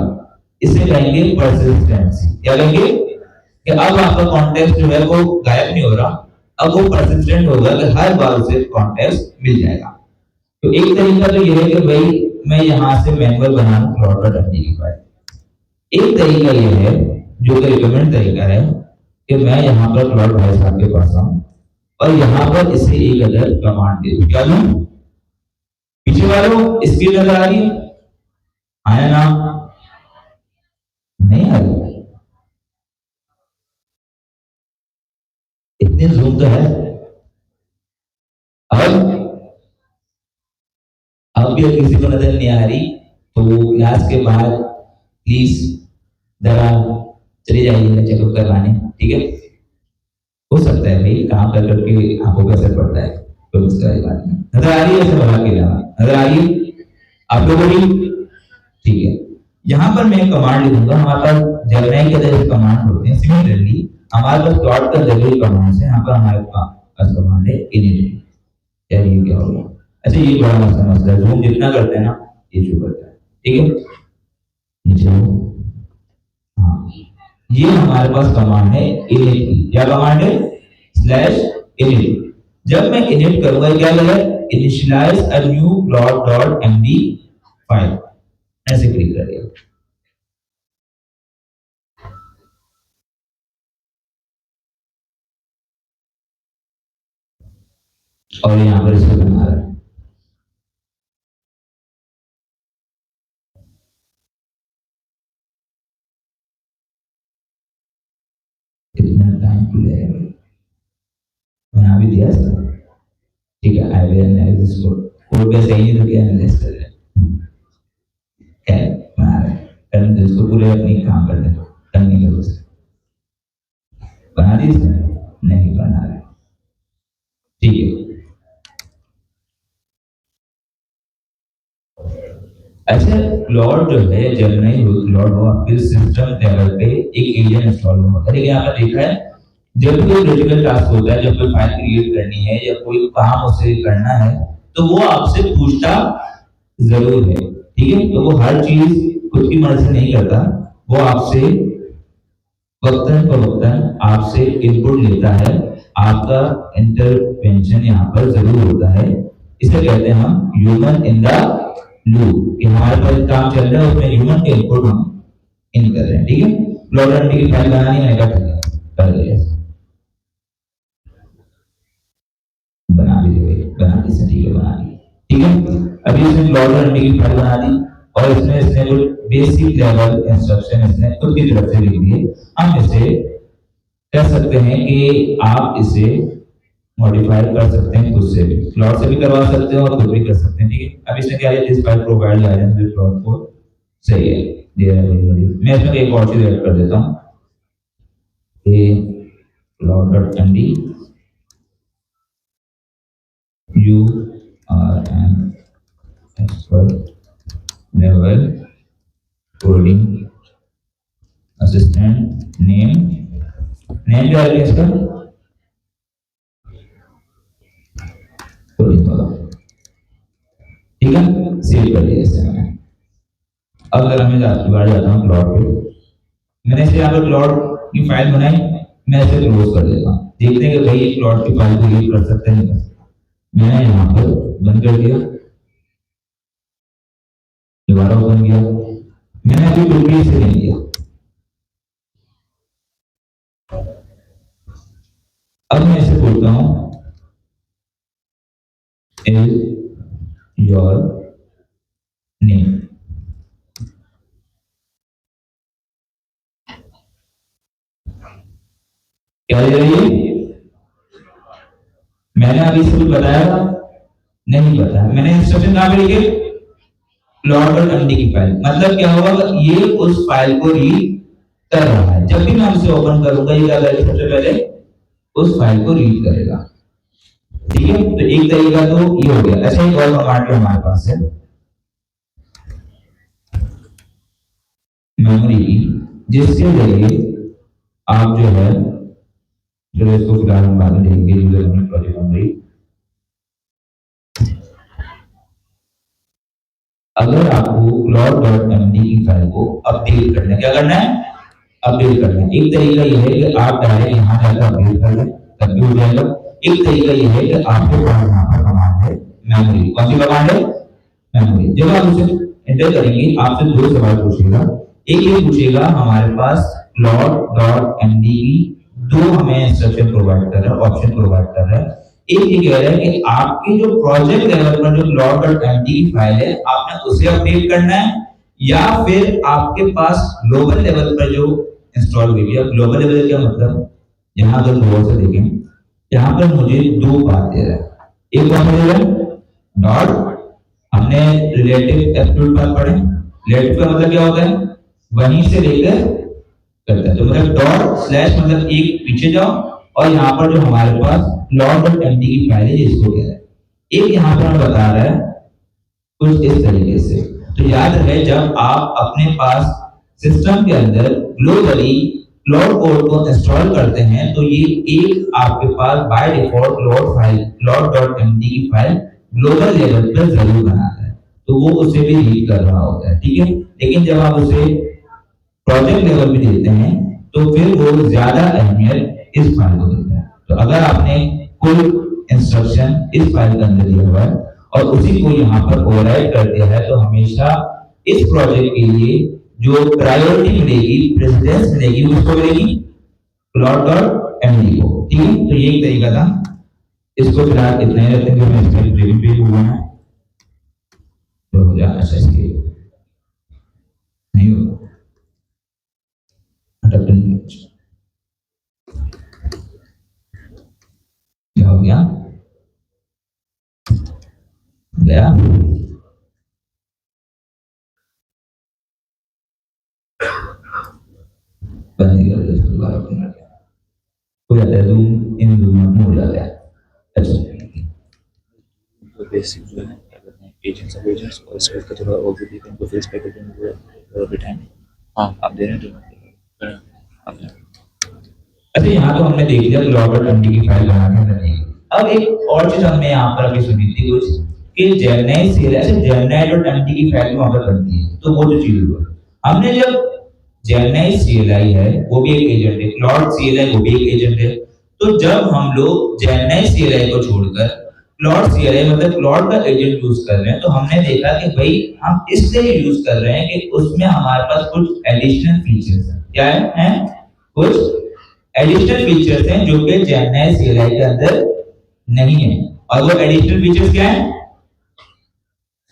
इसे कहेंगे परसिस्टेंसी। क्या कहेंगे कि अब आपका कॉन्टेक्स्ट जो है वो गायब नहीं हो रहा, अब वो परसिस्टेंट होगा कि हर बार उसे कॉन्टेक्स्ट मिल जाएगा। तो एक तरीका तो ये है कि भाई मैं यहाँ से मैनुअल बना लूं claude.md की फाइल। एक तरीका ये है, जो कि रिकमेंड तरीका है, कि मैं यहाँ पर क्लाउड भाई साहब के पास आऊं और यहाँ पर इसे एक अदर कमांड दे दूं। क्या दूं? पीछे वालों स्क्रीन नजर आ रही है? आया ना? नहीं आ रही? इतने जूम तो है। अब भी किसी को नजर नहीं आ रही तो क्लास के बाद प्लीज जरा चले जाइएगा चेकअप करवाने, ठीक है? हो सकता है भाई काम कर करके आंखों पर असर पड़ता है, तो उस तरह की बात नहीं। नजर आ रही है? ऐसे बता के अलावा नजर आ रही है आप लोगों को? ठीक है। यहाँ पर मैं कमांड लिखूंगा, हमारे पास जर्नल के अंदर कमांड होते हैं। सिमिलरली हमारे पास क्लाउड का जरूरी कमांड है, यहाँ पर हमारे पास कमांड है init। यार ये क्या हो गया? अच्छा ये बड़ा मसला है, जूम जितना करते हैं ना ये शो करता है, ठीक है? नीचे हाँ, ये हमारे पास कमांड है init की। क्या कमांड है? /init। जब मैं init करूंगा क्या लगेगा? Initialise a new claude.md file, ऐसे क्लिक कर दिया। और यहाँ पर इसको बना रहा है। कितना टाइम लगेगा? बना भी दिया सर, ठीक है। I will analyse this code. Code का सही है तो क्या एनालाइज कर रहे हैं? क्या बना रहे हैं? करने दो इसको, पूरे अपनी काम कर ले, करने के उसे बना दी नहीं बना रहे, ठीक है। अच्छा क्लाउड जो है, जब नहीं हो क्लाउड हो आपके सिस्टम लेवल पे एक एजेंट इंस्टॉल होता है। लेकिन आपने देखा है जब भी कोई क्रिटिकल टास्क होता है, जब कोई फाइल क्रिएट करनी है या कोई काम उसे करना है, तो वो आपसे पूछता जरूर है, ठीक है? तो वो हर चीज खुद की मर्जी से नहीं करता, वो आपसे वक्तन फवक्तन आपसे इनपुट लेता है, आपका इंटरवेंशन यहाँ पर जरूर होता है। इसे कहते हैं हम ह्यूमन इन द लूप, कि हमारे पास काम चल रहा है उसमें ह्यूमन के इनपुट हम इन कर रहे हैं, ठीक है? claude.md की फाइल बनानी है, ठीक है कर दिया, बना लीजिए, बना दी, ठीक है बना दी, ठीक है। अभी इसने claude.md की फाइल बना दी और इसने कुछ बेसिक लेवल इंस्ट्रक्शन इसने खुद की तरफ से लिख दिए। हम इसे कह सकते हैं कि आप इसे मॉडिफाई कर सकते हैं, खुद से भी क्लाउड से भी करवा सकते हो और खुद भी कर सकते हैं, ठीक है। अब इसने क्या है, this file provide guidance with cloud को सही है, मैं इसमें एक और चीज ऐड कर देता हूं, ये claude.md you are an expert level coding assistant name क्या है इसका? coding वाला, ठीक है। सेव कर दिया इसे मैंने। अब अगर मैं दोबारा जाता हूँ क्लाउड पे, मैंने इसे यहाँ पर क्लाउड की फाइल बनाई, मैं इसे क्लोज कर देता हूँ। देखते हैं कि भाई एक प्लॉट की फाइल को रीड कर सकते हैं नहीं कर सकते। मैंने यहाँ पर बंद कर दिया, दोबारा ओपन किया, मैंने अभी टोटली इसे नहीं दिया। अब मैं इसे बोलता हूँ is your name। क्या दे रही है? मैंने अभी इसको बताया था नहीं बताया, मैंने इंस्ट्रक्शन कहाँ पे लिखे? plot.md की फाइल। मतलब क्या होगा, ये उस फाइल को रीड कर रहा है। जब भी मैं उसे ओपन करूंगा ये क्या करेगा, सबसे पहले उस फाइल को रीड करेगा। ठीक है, तो एक तरीका तो ये हो गया। अच्छा, एक और कमांड हमारे पास है मेमोरी की, जिसके जरिए आप जो है, जो इसको फिलहाल हम बाद में देखेंगे, यूजर नेम प्रोजेक्ट मेमोरी। अगर आपको plot.md की फाइल को अपडेट करना है, क्या करना है? अपडेट करना है। एक तरीका ये है कि आप डायरेक्ट यहाँ जाकर अपडेट कर लें, तब भी हो जाएगा। एक तरीका ये है कि आपके पास यहाँ पर कमांड है मेमोरी। कौन सी कमांड है? मेमोरी। जब आप उसे एंटर करेंगे, आपसे दो सवाल पूछेगा। एक ये पूछेगा हमारे पास plot.md की दो हमें इंस्ट्रक्शन प्रोवाइड कर रहा है, ऑप्शन प्रोवाइड कर रहा है। एक ये कह रहा है कि आपके जो प्रोजेक्ट लेवल पर जो plot.md की फाइल है, आपने उसे अपडेट करना है, या फिर आपके पास ग्लोबल लेवल पर जो इंस्टॉल हुई है। ग्लोबल लेवल क्या मतलब, यहाँ अगर गौर से देखें, यहाँ पर मुझे दो बात दे रहा है। एक कौन दे रहा है? डॉट। हमने रिलेटिव एब्सोल्यूट पाथ पढ़े, रिलेटिव का मतलब क्या होता है? वहीं से लेकर करता है। तो मतलब डॉट स्लैश मतलब एक पीछे जाओ, और यहाँ पर जो हमारे पास plot.md की फाइल है जिसको कह रहा है, एक यहाँ पर हमें बता रहा है कुछ इस तरीके से। तो याद रहे, जब आप अपने पास सिस्टम के अंदर ग्लोबली प्लॉट कोड को इंस्टॉल करते हैं, तो ये एक आपके पास by default plot file plot.md की फाइल ग्लोबल लेवल पर जरूर बनाता है, तो वो उसे भी रीड कर रहा होता है। ठीक है, लेकिन जब आप उसे प्रोजेक्ट लेवल पे देते हैं तो फिर वो ज्यादा अहमियत इस फाइल को देता है। तो अगर आपने कोई इंस्ट्रक्शन इस फाइल के अंदर दिया हुआ है और उसी को यहाँ पर ओवरराइट कर दिया है, तो हमेशा इस प्रोजेक्ट के लिए जो प्रायोरिटी मिलेगी, प्रेसिडेंस मिलेगी, उसको मिलेगी plot.md को। ठीक है, तो ये एक तरीका था। इसको फिलहाल इतना ही रखते हैं, मैं इसका ट्रेनिंग पे हुआ है तो हो जाए। अच्छा, इसके नहीं हो क्या हो गया? गया बंद कर दे, दोबारा ओपन कर दिया, हो जाता है जूम इन जूम में हो जाता है। अच्छा, तो बेसिक जो है क्या कहते हैं, एजेंट्स ऑफ एजेंट्स और इसका थोड़ा और भी देखें तो फेस पैकेजिंग जो है टाइम। हाँ, आप दे रहे हैं तो आपने। अच्छा, यहाँ तो हमने देख लिया plot.md की फाइल बना के हमने देखी। अब एक और चीज हमने यहाँ पर अभी सुनी थी कुछ कि जेमिनी CLI की फाइल वहां पर बनती है, तो वो जो चीज हुआ, हमने जब जेमिनी CLI है वो भी एक एजेंट है, प्लॉट CLI वो भी एक एजेंट है। तो जब हम लोग जेमिनी CLI को छोड़कर प्लॉट CLI मतलब प्लॉट का एजेंट यूज कर रहे हैं, तो हमने देखा कि भाई हम इसलिए यूज कर रहे हैं कि उसमें हमारे पास कुछ एडिशनल फीचर्स हैं। क्या है? कुछ एडिशनल फीचर्स हैं जो कि जेमिनी CLI के अंदर नहीं है। और वो एडिशनल फीचर्स क्या है?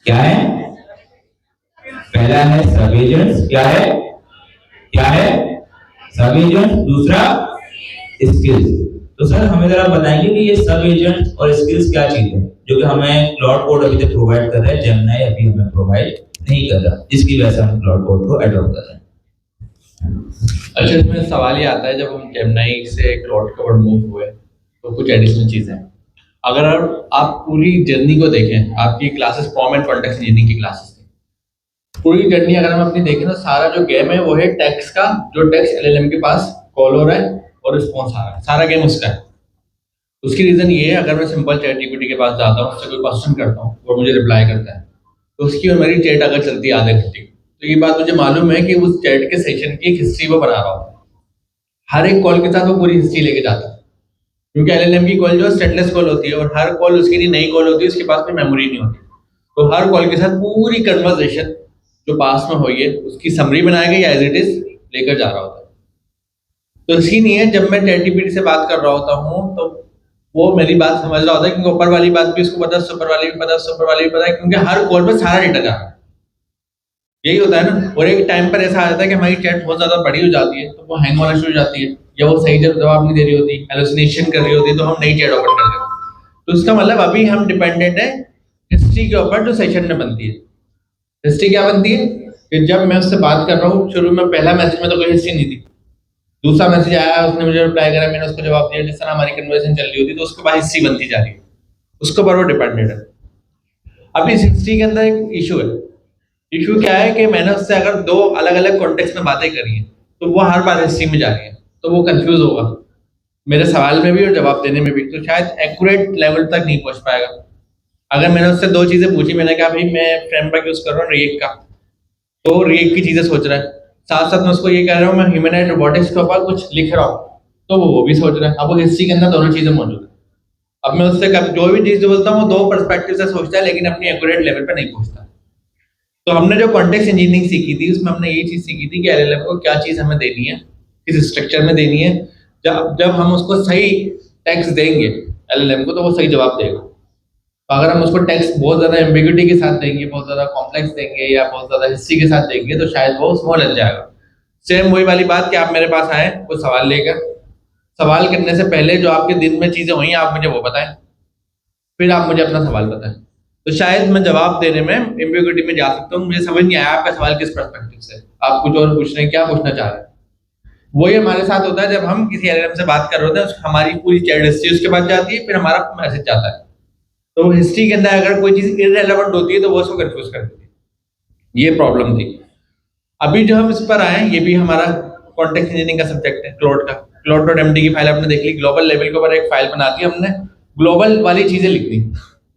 क्या है? पहला है सब एजेंट्स। क्या है? क्या है? सब एजेंट्स। दूसरा स्किल्स। तो सर हमें जरा बताएंगे कि ये सब एजेंट्स और स्किल्स क्या चीज है जो कि हमें प्लॉट कोड अभी तक प्रोवाइड कर रहा है, जेमिनी अभी हमें प्रोवाइड नहीं कर रहा, जिसकी वजह से हम प्लॉट कोड को एडॉप्ट कर रहे हैं। अच्छा, इसमें सवाल ये आता है, जब हम जेमिनी से क्लाउड कवर मूव हुए तो कुछ एडिशनल चीजें हैं। अगर आप पूरी जर्नी को देखें, आपकी classes form and context engineering की क्लासेस थी, पूरी जर्नी अगर हम अपनी देखें तो सारा जो गेम है वो है टेक्स्ट का, जो टेक्स्ट LLM के पास कॉल हो रहा है और रिस्पॉन्स आ रहा है, सारा गेम उसका है। उसकी रीजन ये है, अगर मैं सिंपल चैट जीपीटी के पास जाता हूँ, उससे कोई क्वेश्चन करता हूँ और मुझे रिप्लाई करता है, तो उसकी और मेरी चैट अगर चलती है आधे घंटे, तो ये बात मुझे मालूम है कि उस चैट के सेशन की एक हिस्ट्री वो बना रहा होता है। हर एक कॉल के साथ वो पूरी हिस्ट्री लेके जाता है, क्योंकि एलएलएम की कॉल जो है स्टेटलेस कॉल होती है और हर कॉल उसकी लिए नई कॉल होती है, उसके पास में मेमोरी नहीं होती। तो हर कॉल के साथ पूरी कन्वर्सेशन जो पास में हुई है उसकी समरी बनाया गया एज इट इज लेकर जा रहा होता है। तो इसीलिए जब मैं चैटजीपीटी से बात कर रहा होता हूँ तो वो मेरी बात समझ रहा होता है, क्योंकि ऊपर वाली बात भी उसको पता है, सुपर वाली भी पता है, सुपर वाली भी पता है, क्योंकि हर कॉल पर सारा डेटा जा रहा है। यही होता है ना। और एक टाइम पर ऐसा आ जाता है कि हमारी चैट बहुत ज्यादा बड़ी हो जाती है तो वो हैंग होना शुरू हो जाती है, या वो सही जवाब नहीं दे रही होती, हेलुसिनेशन कर रही होती है, तो हम नई चैट ओपन कर देते हैं। तो इसका मतलब अभी हम डिपेंडेंट है हिस्ट्री के ऊपर जो सेशन में बनती है। हिस्ट्री क्या बनती है कि जब मैं उससे बात कर रहा हूँ, शुरू में पहला मैसेज में तो कोई हिस्ट्री नहीं थी, दूसरा मैसेज आया, उसने मुझे रिप्लाई करा, मैंने उसको जवाब दिया, जिस तरह हमारी कन्वर्सेशन चल रही होती, तो उसके बाद हिस्ट्री बनती जा रही है, उसके ऊपर वो डिपेंडेंट है। अब इस हिस्ट्री के अंदर एक इशू है। इशू क्या है कि मैंने उससे अगर दो अलग अलग कॉन्टेक्स्ट में बातें करी हैं तो वो हर बार हिस्ट्री में जा रही है, तो वो कंफ्यूज होगा मेरे सवाल में भी और जवाब देने में भी, तो शायद एक्यूरेट लेवल तक नहीं पहुंच पाएगा। अगर मैंने उससे दो चीजें पूछी, मैंने कहा भाई मैं फ्रेमवर्क यूज कर रहा हूँ रिएक्ट का, तो रिएक्ट की चीजें सोच रहा है, साथ साथ मैं उसको ये कह रहा हूँ मैं ह्यूमनॉइड रोबोटिक्स के ऊपर कुछ लिख रहा हूँ, तो वो भी सोच रहा है। अब वो हिस्ट्री के अंदर दोनों चीजें मौजूद है। अब मैं उससे जो भी चीज बोलता हूँ वो दो पर्सपेक्टिव से सोचता है, लेकिन अपनी एक्यूरेट लेवल पे नहीं पहुंचता। तो हमने जो कॉन्टेक्स्ट इंजीनियरिंग सीखी थी उसमें हमने ये चीज सीखी थी कि एलएलएम को क्या चीज हमें देनी है, किस स्ट्रक्चर में देनी है। जब हम उसको सही टेक्स्ट देंगे एलएलएम को तो वो सही जवाब देगा। तो अगर हम उसको टेक्स्ट बहुत ज्यादा एम्बिग्यूटी के साथ देंगे, बहुत ज्यादा कॉम्प्लेक्स देंगे या बहुत ज्यादा हिस्ट्री के साथ देंगे तो शायद वो उसमें लग जाएगा। सेम वही वाली बात कि आप मेरे पास आए कोई सवाल लेकर, सवाल करने से पहले जो आपके दिन में चीजें हुई आप मुझे वो बताएं, फिर आप मुझे अपना सवाल बताएं, तो शायद मैं जवाब देने में एम्बिग्यूटी में जा सकता हूँ। मुझे समझ नहीं आया आपका सवाल किस पर्सपेक्टिव से, आप कुछ और पूछ रहे हैं, क्या पूछना चाह रहे हैं। वही हमारे साथ होता है जब हम किसी एलएलएम से बात कर रहे होते हैं, हमारी पूरी चैट हिस्ट्री उसके बाद जाती है, फिर हमारा मैसेज जाता है। तो हिस्ट्री के अंदर अगर कोई चीज इररिलेवेंट होती है तो वो उसको कंफ्यूज कर देती है। ये प्रॉब्लम थी। अभी जो हम इस पर आए, ये भी हमारा कॉन्टेक्स्ट इंजीनियरिंग का सब्जेक्ट है, क्लाउड का। क्लाउड.md की फाइल आपने देख ली, ग्लोबल लेवल के ऊपर एक फाइल बनाती है, हमने ग्लोबल वाली चीजें लिख दी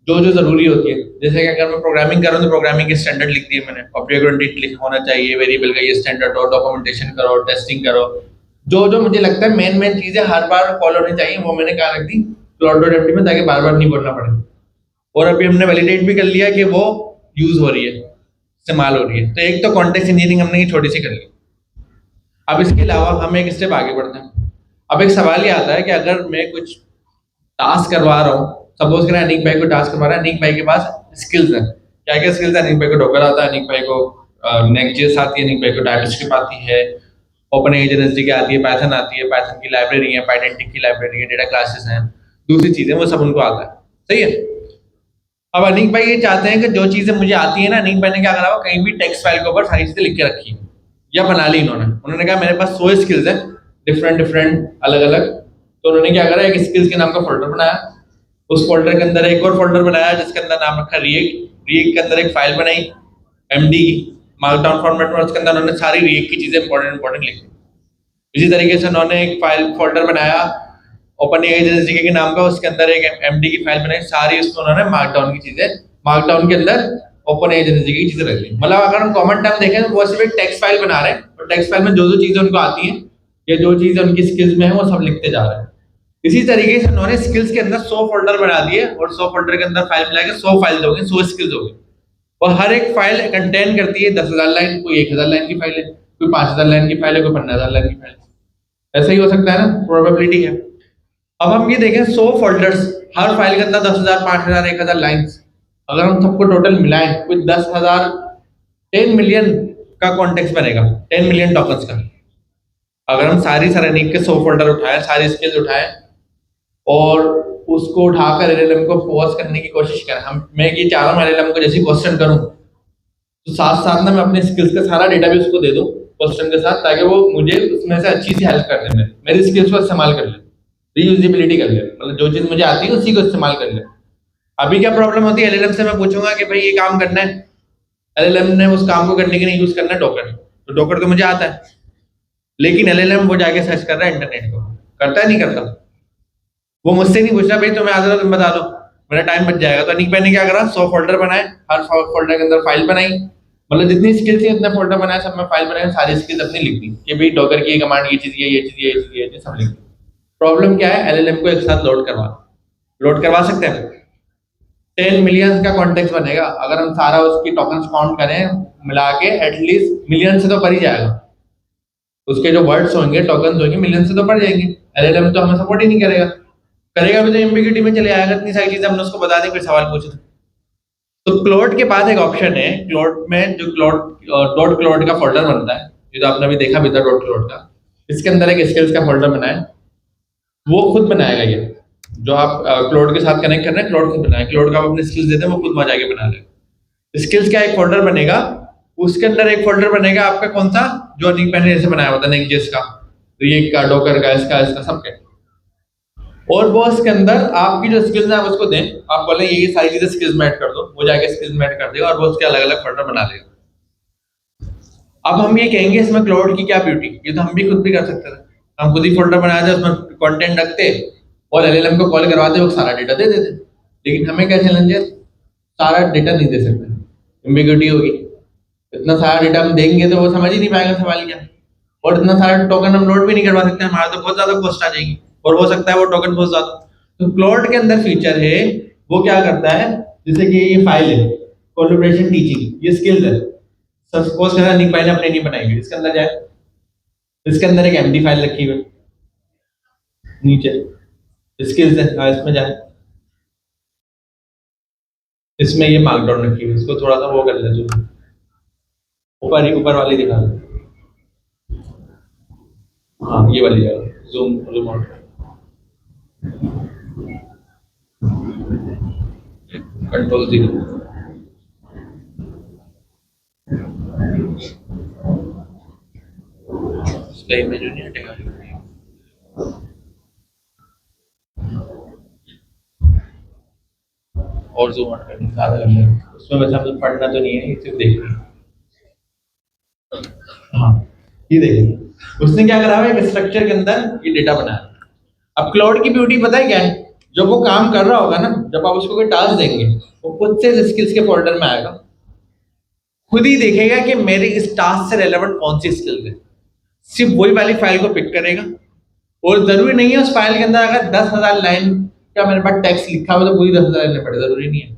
जो जो जरूरी होती है। जैसे कि अगर मैं प्रोग्रामिंग कर रहा हूँ तो प्रोग्रामिंग के स्टैंडर्ड लिख दिए मैंने, ऑब्जेक्ट ओरिएंटेड होना चाहिए, वेरिएबल का ये स्टैंडर्ड हो, डॉक्यूमेंटेशन करो, टेस्टिंग करो, जो जो मुझे लगता है मेन चीजें हर बार फॉलो होनी चाहिए वो मैंने कहा रख दी क्लाउड.md में, ताकि बार बार नहीं बोलना पड़े। और अभी हमने वैलिडेट भी कर लिया कि वो यूज हो रही है, इस्तेमाल हो रही है। तो एक तो कॉन्टेक्स्ट इंजीनियरिंग हमने ये छोटी सी कर ली। अब इसके अलावा हम एक स्टेप आगे बढ़ते हैं। अब एक सवाल ये आता है कि अगर मैं कुछ टास्क करवा रहा हूँ, सपोज करें अनीक भाई को टास्क करवा रहा है, अनीक भाई के पास स्किल्स है, क्या क्या स्किल्स है, अनीक भाई को डॉकर आता है, अनीक भाई को नेक्स्ट.जेएस आती है, अनीक भाई को टाइपस्क्रिप्ट आती है, ओपन एजेंसी की आती है, पाइथन आती है, पाइथन की लाइब्रेरी है, पाइडेंटिक की लाइब्रेरी है, डेटा क्लासेस हैं, दूसरी चीजें वो सब उनको आता है। सही है। अब अनीक भाई ये चाहते हैं कि जो चीजें मुझे आती है ना, अनीक भाई ने क्या करा, कहीं भी टेक्स्ट फाइल के ऊपर सारी चीजें लिख के रखी या बना ली उन्होंने कहा मेरे पास 100 स्किल्स है डिफरेंट अलग अलग। तो उन्होंने क्या करा, एक स्किल्स के नाम का फोल्डर बनाया, उस फोल्डर के अंदर एक और फोल्डर बनाया जिसके अंदर नाम रखा रिएक्ट के अंदर एक फाइल बनाई एमडी मार्कडाउन फॉर्मेट में, उसके अंदर उन्होंने सारी रिएक्ट की चीजें इंपॉर्टेंट लिखी। इसी तरीके से उन्होंने एक फाइल फोल्डर बनाया ओपन एजेंसी के नाम का, उसके अंदर एक एमडी की फाइल बनाई, सारी उसको उन्होंने मार्कडाउन की चीजें मार्कडाउन के अंदर ओपन एजेंसी की चीजें रख ली। मतलब अगर हम कॉमन टर्म देखें तो वो सिर्फ एक टेक्स्ट फाइल बना रहे हैं और टेक्स्ट फाइल में जो जो चीजें उनको आती हैं या जो चीजें उनकी स्किल्स में है वो सब लिखते जा रहे हैं। इसी तरीके से उन्होंने स्किल्स के अंदर 100 फोल्डर बना दिए और 100 फोल्डर के अंदर फाइल मिला के 100 फाइल हो गई, 100 स्किल्स हो गई। और हर एक फाइल कंटेन करती है 10,000 लाइन, कोई 1,000 लाइन की फाइल है, कोई 5,000 लाइन की फाइल है, कोई 15,000 लाइन की फाइल है। ऐसा ही हो सकता है ना, प्रोबेबिलिटी है। अब हम ये देखें 100 फोल्डर्स, हर फाइल के अंदर 10,000, 5,000, 1,000 लाइन्स, अगर हम सबको टोटल मिलाएं कुछ 10,000 10 मिलियन का कॉन्टेक्स्ट बनेगा, 10 मिलियन टोकन्स का। अगर हम सारी अनीक के 100 फोल्डर उठाएं, सारी स्किल्स उठाएं और उसको उठाकर एलएलएम को पॉज करने की कोशिश करें, मैं ये चाह रहा हूँ एलएलएम को जैसे क्वेश्चन करूँ तो साथ साथ ना मैं अपने स्किल्स का सारा डेटा भी उसको दे दूँ क्वेश्चन के साथ, ताकि वो मुझे उसमें से अच्छी सी हेल्प कर दे, मेरी स्किल्स को इस्तेमाल कर ले, रीयूजेबिलिटी कर ले, मतलब जो चीज मुझे आती है उसी को इस्तेमाल कर ले। अभी क्या प्रॉब्लम होती है, एलएलएम से मैं पूछूंगा कि भाई ये काम करना है, एलएलएम ने उस काम को करने के लिए यूज करना है डॉकर, तो डॉकर तो मुझे आता है, लेकिन एलएलएम वो जाके सर्च कर रहा है इंटरनेट को, करता है नहीं करता, वो मुझसे नहीं पूछ रहा भाई तुम्हें आता है तुम बता दो, मेरा टाइम बच जाएगा। तो अनीक भाई ने क्या करा, 100 फोल्डर बनाए, हर फोल्डर के अंदर फाइल बनाई, मतलब जितनी स्किल्स थी उतना फोल्डर बनाया, सब में फाइल बनाया, सारी स्किल्स अपनी लिख दी कि भाई डॉकर की ये कमांड, ये चीज, ये चीज, ये चीज, ये चीज सब लिख दी। प्रॉब्लम क्या है, एलएलएम को एक साथ लोड करवा सकते हैं। 10 मिलियन का कॉन्टेक्स्ट बनेगा, अगर हम सारा उसकी टोकन्स काउंट करें मिला के, एटलीस्ट मिलियन से तो बढ़ ही जाएगा। उसके जो वर्ड्स होंगे, टोकन्स होंगे, मिलियन से तो बढ़ जाएंगे। एलएलएम तो हमें सपोर्ट ही नहीं करेगा भी तो एम्बिग्यूटी में चले आएगा। इतनी सारी चीजें हमने उसको बता दी, फिर सवाल पूछे। तो क्लोड के पास एक ऑप्शन है, क्लोड में जो डॉट क्लोड का फोल्डर बनता है, ये तो आपने अभी देखा भी था डॉट क्लोड का, इसके अंदर एक स्किल्स का फोल्डर बना है, वो खुद बनाएगा। ये जो आप क्लोड के साथ कनेक्ट कर रहे हैं, क्लोड खुद बनाएगा। क्लोड का आप अपने स्किल्स देते हैं, वो खुद वहां जाके बना लेगा। स्किल्स का एक फोल्डर बनेगा, उसके अंदर एक फोल्डर बनेगा आपका कौन सा, जो पहले जैसे बनाया होता है नेक्स्ट का, रिएक्ट का, डॉकर का, इसका सबके। और वो इसके अंदर आपकी जो स्किल्स है उसको दें, आप बोले ये सारी चीजें स्किल्स में ऐड कर दो, वो जाके स्किल्स में ऐड कर देगा और वो उसके अलग अलग फोल्डर बना लेगा। अब हम ये कहेंगे इसमें क्लाउड की क्या ब्यूटी, ये तो हम भी खुद भी कर सकते थे। हम खुद ही फोल्डर बनाते, उसमें कंटेंट रखते और एलएलएम को कॉल करवाते, वो सारा डेटा दे देते। लेकिन हमें क्या चैलेंज है, सारा डेटा नहीं दे सकते, एम्बिग्यूटी होगी। इतना सारा डेटा हम देंगे तो वो समझ ही नहीं पाएगा सवाल क्या, और इतना सारा टोकन हम लोड भी नहीं करवा सकते, हमारा तो बहुत ज्यादा कॉस्ट आ जाएगी, और हो सकता है वो टोकन बहुत ज्यादा। तो क्लाउड के अंदर फीचर है, वो क्या करता है, जैसे कि ये फाइल है कोलैबोरेशन टीचिंग, ये स्किल्स है, सपोज करा नहीं फाइल अपने नहीं बनाएंगे, इसके अंदर जाए, इसके अंदर एक एम्प्टी फाइल रखी हुई नीचे स्किल्स है, इसमें जाए, इसमें ये मार्कडाउन रखी हुई, इसको थोड़ा सा वो कर ले, जो ऊपर वाली दिखा दो, हाँ ये वाली जगह जूम आउट, कंट्रोल 0, इसका इमेज नहीं हटेगा। और जूम आउट करना ज्यादा करना है, उसमें वैसे हम पढ़ना तो नहीं है, सिर्फ देखना है। हाँ ये देखिए, उसने क्या करा है, एक स्ट्रक्चर के अंदर ये डेटा बनाया। अब क्लाउड की ब्यूटी पता है क्या है, जब वो काम कर रहा होगा ना, जब आप उसको कोई टास्क देंगे, वो खुद से स्किल्स के फोल्डर में आएगा, खुद ही देखेगा कि मेरे इस टास्क से रेलेवेंट कौन सी स्किल्स है, सिर्फ वही वाली फाइल को पिक करेगा। और जरूरी नहीं है उस फाइल के अंदर अगर 10,000 लाइन का मेरे पास टेक्स्ट लिखा हुआ तो पूरी 10,000 लाइन पढ़े, जरूरी नहीं है,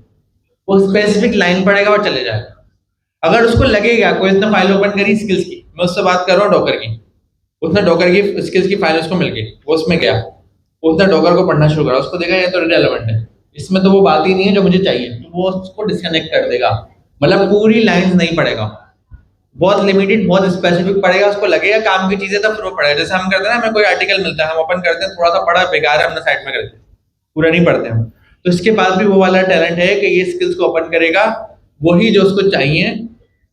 वो स्पेसिफिक लाइन पढ़ेगा और चले जाएगा। अगर उसको लगेगा कोई इसने फाइल ओपन करी स्किल्स की, मैं उससे बात कर रहा हूँ डॉकर की, उसने डॉकर की स्किल्स की फाइल उसको मिल गई, वो उसमें गया, उसने डॉकर को पढ़ना शुरू करा, उसको देखा ये तो रिलेवेंट है, इसमें तो वो बात ही नहीं है जो मुझे चाहिए, तो वो उसको डिस्कनेक्ट कर देगा। मतलब पूरी लाइन नहीं पढ़ेगा, बहुत लिमिटेड, बहुत स्पेसिफिक पढ़ेगा, उसको लगेगा काम की चीजें तो फिर वो पढ़ेगा। जैसे हम करते हैं ना, हमें कोई आर्टिकल मिलता है, हम ओपन करते हैं, थोड़ा सा पढ़ा, बेकार है, हमने साइड में कर दिया, पूरा नहीं पढ़ते हम। तो इसके बाद भी वो वाला टैलेंट है कि ये स्किल्स को ओपन करेगा, वही जो उसको चाहिए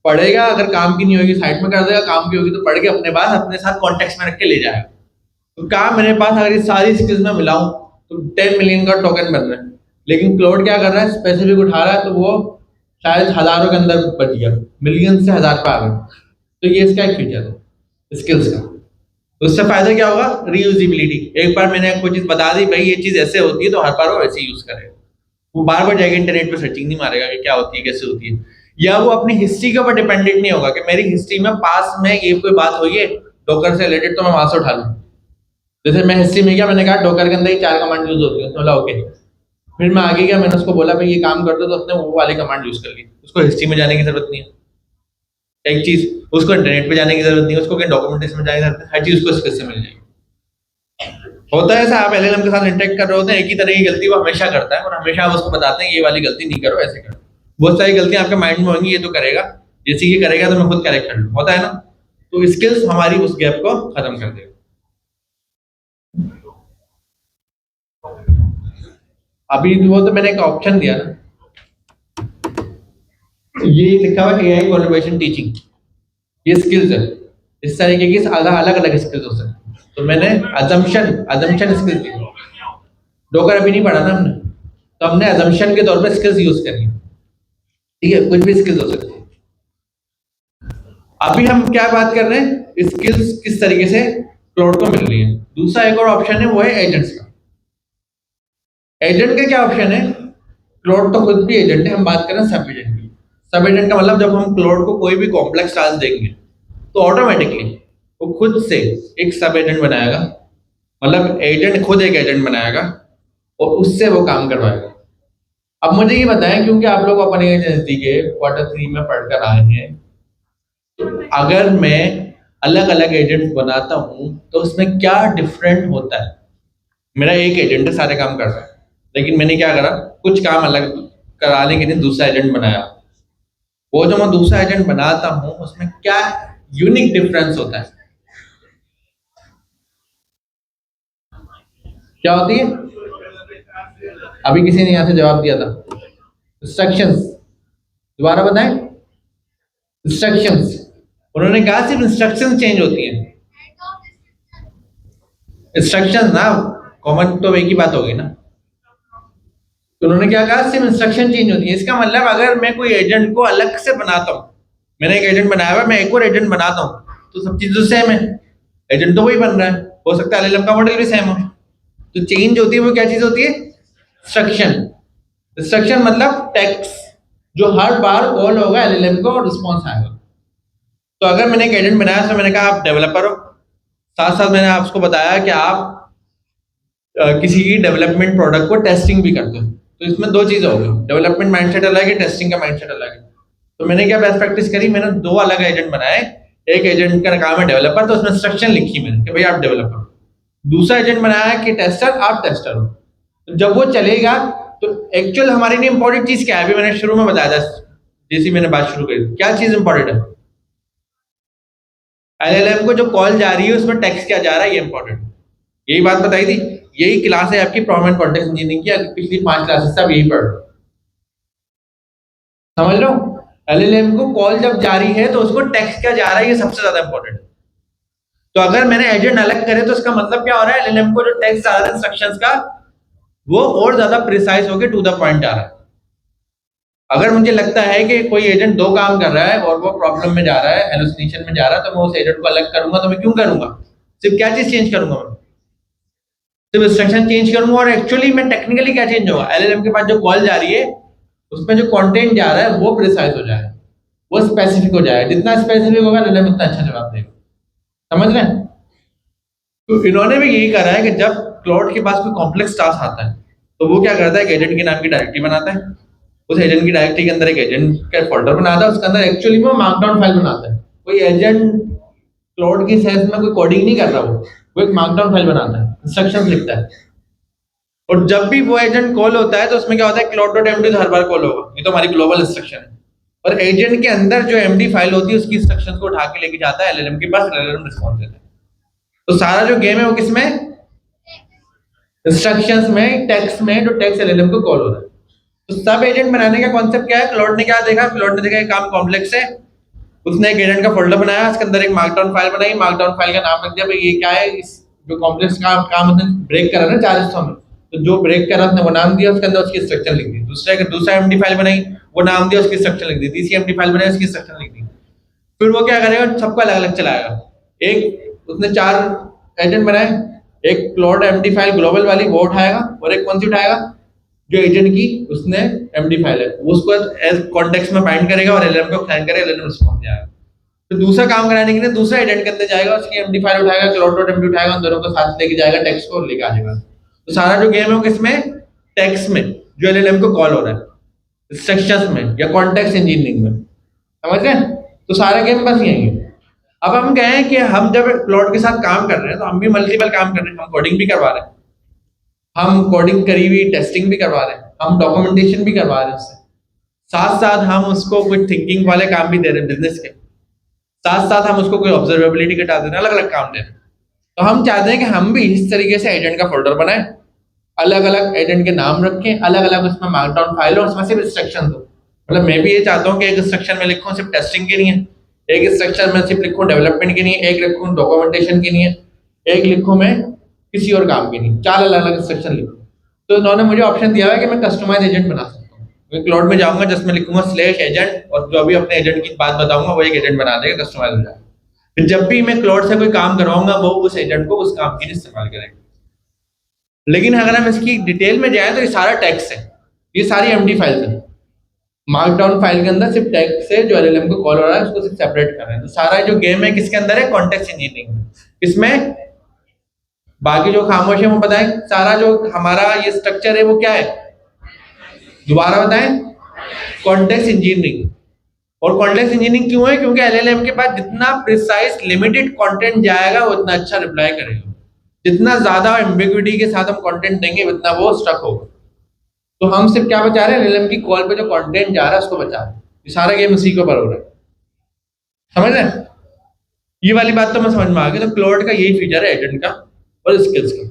पढ़ेगा, अगर काम की नहीं होगी साइड में कर देगा, काम की होगी तो पढ़ के अपने पास अपने साथ कॉन्टेक्स्ट में रख के ले जाएगा। तो काम मेरे पास अगर ये सारी स्किल्स में मिलाऊं तो 10 मिलियन का टोकन बन रहा है, लेकिन क्लाउड क्या कर रहा है, स्पेसिफिक उठा रहा है, तो वो शायद हजारों के अंदर बच गया, मिलियन से हजार पे आ गया। तो ये इसका एक फीचर है स्किल्स का। तो उससे फायदा क्या होगा, रीयूजेबिलिटी। एक बार मैंने कोई चीज बता दी, भाई ये चीज ऐसे होती है, तो हर बार वो ऐसे यूज करेगा, वो बार बार जाएगा इंटरनेट पे सर्चिंग नहीं मारेगा कि क्या होती है, कैसे होती है, या वो अपनी हिस्ट्री के ऊपर डिपेंडेंट नहीं होगा कि मेरी हिस्ट्री में पास में ये कोई बात हुई है डॉकर से रिलेटेड, तो मैं वहां से उठा लूँ। जैसे मैं हिस्ट्री में गया, मैंने कहा डॉकर के अंदर ही 4 कमांड यूज होती है, बोला ओके, फिर मैं आगे गया, मैंने उसको बोला भाई ये काम कर दो, तो उसने वो वाली कमांड यूज कर ली, उसको हिस्ट्री में जाने की जरूरत नहीं है, एक चीज उसको इंटरनेट पे जाने की जरूरत नहीं है, उसको कहीं डॉक्यूमेंटेशन में जाने की जरूरत नहीं, हर चीज उसको स्किल से मिल जाएगी। होता है ऐसा, आप एलएलएम के साथ इंटरेक्ट कर रहे होते हैं, एक ही तरह की गलती वो हमेशा करता है, और हमेशा आप उसको बताते हैं ये वाली गलती नहीं करो, ऐसे करो। बहुत सारी गलतियां आपके माइंड में होंगी, ये तो करेगा, जैसे ये करेगा तो मैं खुद करेक्ट कर लूँ, होता है ना। तो स्किल्स हमारी उस गैप को खत्म कर देगा। अभी वो तो मैंने एक ऑप्शन दिया ना, ये लिखा हुआ है एआई कोलैबोरेशन टीचिंग, ये स्किल्स है, इस तरीके की अलग अलग स्किल्स हो सकते हैं। तो मैंने अजम्पशन स्किल्स दी, डॉकर अभी नहीं पढ़ा ना हमने, तो हमने अजम्पशन के तौर पे स्किल्स यूज करी, ठीक है, कुछ भी स्किल्स हो सकती है। अभी हम क्या बात कर रहे हैं, स्किल्स किस तरीके से क्लाउड को मिल रही है। दूसरा एक और ऑप्शन है, वो है एजेंट्स का। एजेंट का क्या ऑप्शन है, क्लाउड तो खुद भी एजेंट है, हम बात कर रहे हैं सब एजेंट की। सब एजेंट का मतलब जब हम क्लाउड को कोई भी कॉम्प्लेक्स टास्क देंगे तो ऑटोमेटिकली वो खुद से एक सब एजेंट बनाएगा, मतलब एजेंट खुद एक एजेंट बनाएगा और उससे वो काम करवाएगा। अब मुझे ये बताएं, क्योंकि आप लोग अपने एजेंसी के Q3 में पढ़कर आए हैं, अगर मैं अलग अलग एजेंट बनाता हूं तो उसमें क्या डिफरेंट होता है? मेरा एक एजेंट सारे काम कर रहा है, लेकिन मैंने क्या करा, कुछ काम अलग कराने के लिए दूसरा एजेंट बनाया। वो जो मैं दूसरा एजेंट बनाता हूं उसमें क्या यूनिक डिफरेंस होता है? क्या होती है? अभी किसी ने यहां से जवाब दिया था, इंस्ट्रक्शंस। दोबारा बताएं, इंस्ट्रक्शंस। उन्होंने कहा सिर्फ इंस्ट्रक्शंस चेंज होती हैं। इंस्ट्रक्शंस ना, कॉमन तो एक ही बात होगी ना। तो उन्होंने क्या कहा, सिर्फ इंस्ट्रक्शन चेंज होती है। इसका मतलब अगर मैं कोई एजेंट को अलग से बनाता हूँ, मैंने एक एजेंट बनाया हुआ है, मैं एक और एजेंट बनाता हूँ, तो सब चीज तो सेम है, एजेंट तो वही बन रहा है, हो सकता है एलएलएम का मॉडल भी सेम हो। तो चेंज होती है वो क्या चीज होती है? इंस्ट्रक्शन। इंस्ट्रक्शन मतलब टेक्स्ट जो हर बार कॉल होगा एलएलएम को और रिस्पॉन्स आएगा। तो अगर मैंने एक एजेंट बनाया तो मैंने कहा आप डेवलपर हो, साथ साथ मैंने आपको बताया कि आप किसी की डेवलपमेंट प्रोडक्ट को टेस्टिंग भी करते हो, तो इसमें दो चीजें होगी, डेवलपमेंट माइंडसेट अलग है, टेस्टिंग का माइंडसेट अलग है। तो मैंने क्या बेस्ट प्रैक्टिस करी, मैंने दो अलग एजेंट बनाए। एक एजेंट का काम है डेवलपर, तो उसमें इंस्ट्रक्शन लिखी मैंने कि भाई आप डेवलपर हो। दूसरा एजेंट बनाया कि टेस्टर, आप टेस्टर हो। तो जब वो चलेगा तो एक्चुअल हमारे लिए इंपॉर्टेंट चीज क्या है? अभी मैंने शुरू में बताया था, जैसी मैंने बात शुरू करी, क्या चीज इंपॉर्टेंट है? एलएलएम को जो कॉल जा रही है उसमें टेक्स्ट क्या जा रहा है, ये इंपॉर्टेंट। यही बात बताई थी, यही क्लास है आपकी प्रॉब्लम कॉन्टेक्स्ट इंजीनियरिंग की, पिछली 5 क्लासेस से आप यही पढ़ रहे हो, समझ लो। एलएलएम को कॉल जब जारी है तो उसको टेक्स्ट क्या जा रहा है, ये सबसे ज्यादा इंपॉर्टेंट। तो अगर मैंने एजेंट अलग करे तो इसका मतलब क्या हो रहा है, एलएलएम को जो टेक्स्ट जा रहा है इंस्ट्रक्शंस का, वो और ज्यादा प्रिसाइज होकर टू द पॉइंट जा रहा है। अगर मुझे लगता है कि कोई एजेंट दो काम कर रहा है और वो प्रॉब्लम में जा रहा है, हेलुसिनेशन में जा रहा है, तो मैं उस एजेंट को अलग करूंगा। तो मैं क्यों करूंगा? सिर्फ क्या चीज चेंज करूंगा मैं? सिर्फ इंस्ट्रक्शन चेंज करूंगा। और एक्चुअली मैं टेक्निकली क्या चेंज होगा, एलएलएम के पास जो कॉल जा रही है उसमें जो कंटेंट जा रहा है वो प्रिसाइज हो जाएगा, वो स्पेसिफिक हो जाएगा। जितना स्पेसिफिक होगा एलएलएम उतना अच्छा जवाब देगा, समझ रहे हैं? तो इन्होंने भी यही करा है कि जब क्लाउड के पास कोई कॉम्प्लेक्स टास्क आता है तो वो क्या करता है, एक एजेंट के नाम की डायरेक्टरी बनाता है, उस एजेंट की डायरेक्टरी के अंदर एक एजेंट का फोल्डर बनाता है, उसके अंदर एक्चुअली में मार्कडाउन फाइल बनाता है। कोई एजेंट क्लाउड की सेंस में कोई कोडिंग नहीं कर रहा, वो एक मार्कडाउन फाइल बनाता है, इंस्ट्रक्शंस लिखता है। और जब भी वो एजेंट कॉल होता है तो उसमें क्या होता है, cloud.md तो हर बार कॉल होगा, ये तो हमारी ग्लोबल इंस्ट्रक्शन है। और एजेंट के अंदर जो एमडी फाइल होती है उसकी इंस्ट्रक्शंस को उठा के लेके जाता है एलएलएम के पास, एलएलएम रिस्पॉन्स देता है। तो सारा जो गेम है वो किसमें? इंस्ट्रक्शंस में, टेक्स्ट में, जो टेक्स्ट एलएलएम को कॉल हो रहा है। तो सब एजेंट बनाने का कॉन्सेप्ट क्या है? क्लाउड ने क्या देखा, क्लाउड ने देखा ये काम कॉम्प्लेक्स है, उसने एक एजेंट का फोल्डर बनाया, उसके अंदर एक मार्कडाउन फाइल बनाई, मार्कडाउन फाइल का नाम रख दिया भाई ये क्या है, इस जो कॉम्प्लेक्स का काम उसने ब्रेक करा ना 4 हिस्सों में, तो जो ब्रेक करा उसने वो नाम दिया, उसके अंदर उसकी स्ट्रक्चर लिख दी। दूसरा एमडी फाइल बनाई, वो नाम दिया, उसकी स्ट्रक्चर लिख दी। तीसरी एमडी फाइल बनाई, उसकी स्ट्रक्चर लिख दी। फिर वो क्या करेगा, सबको अलग अलग चलाएगा। एक उसने 4 एजेंट बनाए, एक क्लाउड एमडी फाइल ग्लोबल वाली वो उठाएगा, और एक कौन सी उठाएगा, जो एजेंट की उसने एमडी फाइल है उसको एज कॉन्टेक्स्ट में बाइंड करेगा और एलएलएम को फाइंड करेगा, एलएलएम रिस्पॉन्स देगा। तो दूसरा काम कराने के लिए दूसरा एजेंट के अंदर जाएगा, उसकी एमडी फाइल उठाएगा, cloud.md उठाएगा, उन दोनों को साथ लेके जाएगा, टेक्स्ट को लेके आ जाएगा। तो सारा जो गेम है वो किसमें? टेक्स्ट में, जो एलएलएम को कॉल हो रहा है, इंस्ट्रक्शंस में या कॉन्टेक्स्ट इंजीनियरिंग में, समझ रहे हैं? तो सारा गेम बस यही है। अब हम कहें कि हम जब क्लाउड के साथ काम कर रहे हैं तो हम भी मल्टीपल काम कर रहे हैं, हम कोडिंग भी करवा रहे हैं, हम कोडिंग करी हुई टेस्टिंग भी करवा रहे हैं, हम डॉक्यूमेंटेशन भी करवा रहे हैं, उससे साथ साथ हम उसको कुछ थिंकिंग वाले काम भी दे रहे हैं, बिजनेस के साथ साथ हम उसको कोई ऑब्जर्वेबिलिटी के टास्क दे रहे हैं, अलग अलग काम दे रहे हैं। तो हम चाहते हैं कि हम भी इस तरीके से एजेंट का फोल्डर बनाएं, अलग अलग एजेंट के नाम रखें, अलग अलग उसमें मार्कडाउन फाइल हो, उसमें सिर्फ इंस्ट्रक्शन दो। मतलब मैं भी ये चाहता हूँ कि एक इंस्ट्रक्शन में लिखूँ सिर्फ टेस्टिंग के लिए, एक इंस्ट्रक्शन में सिर्फ लिखूँ डेवलपमेंट के लिए, एक लिखूँ डॉक्यूमेंटेशन के लिए, एक लिखूँ मैं किसी और काम के लिए, 4 अलग अलग इंस्ट्रक्शन लिखूँ। तो इन्होंने मुझे ऑप्शन दिया है कि मैं कस्टमाइज एजेंट बना सकता हूँ। मैं क्लाउड में जाऊंगा, जिसमें लिखूंगा /एजेंट, और जो भी अपने एजेंट की बात बताऊंगा वो एक एजेंट बना देगा, कस्टमाइज हो जाएगा। फिर जब भी मैं क्लाउड से कोई काम करवाऊंगा वो उस एजेंट को उस काम के लिए इस्तेमाल करेगा। लेकिन अगर हम इसकी डिटेल में जाएं तो ये सारा टेक्स्ट है, ये सारी एमडी फाइल्स है। मार्कडाउन फाइल के अंदर सिर्फ टेक्स्ट से जो एलएलएम को कॉल हो रहा है उसको सिर्फ सेपरेट कर रहे हैं। तो सारा जो गेम है किसके अंदर है, कॉन्टेक्स्ट इंजीनियरिंग में। इसमें बाकी जो खामोश है वो बताएं, सारा जो हमारा ये स्ट्रक्चर है वो क्या है, दोबारा बताएं, कॉन्टेक्स्ट इंजीनियरिंग। और कॉन्टेक्स्ट इंजीनियरिंग क्यों है, क्योंकि एलएलएम के पास जितना प्रिसाइज लिमिटेड कंटेंट जाएगा वो उतना अच्छा रिप्लाई करेगा। जितना ज्यादा एम्बिग्युइटी के साथ हम कंटेंट देंगे उतना वो स्ट्रक होगा। तो हम सिर्फ क्या बचा रहे हैं, एलएलएम की कॉल पे जो कंटेंट जा रहा है उसको बचा रहे हैं। ये सारा गेम उसी के ऊपर हो रहा है, समझ रहे हैं? ये वाली बात तो मैं समझ में आ गई। तो क्लाउड का यही फीचर है एजेंट का और स्किल्स का।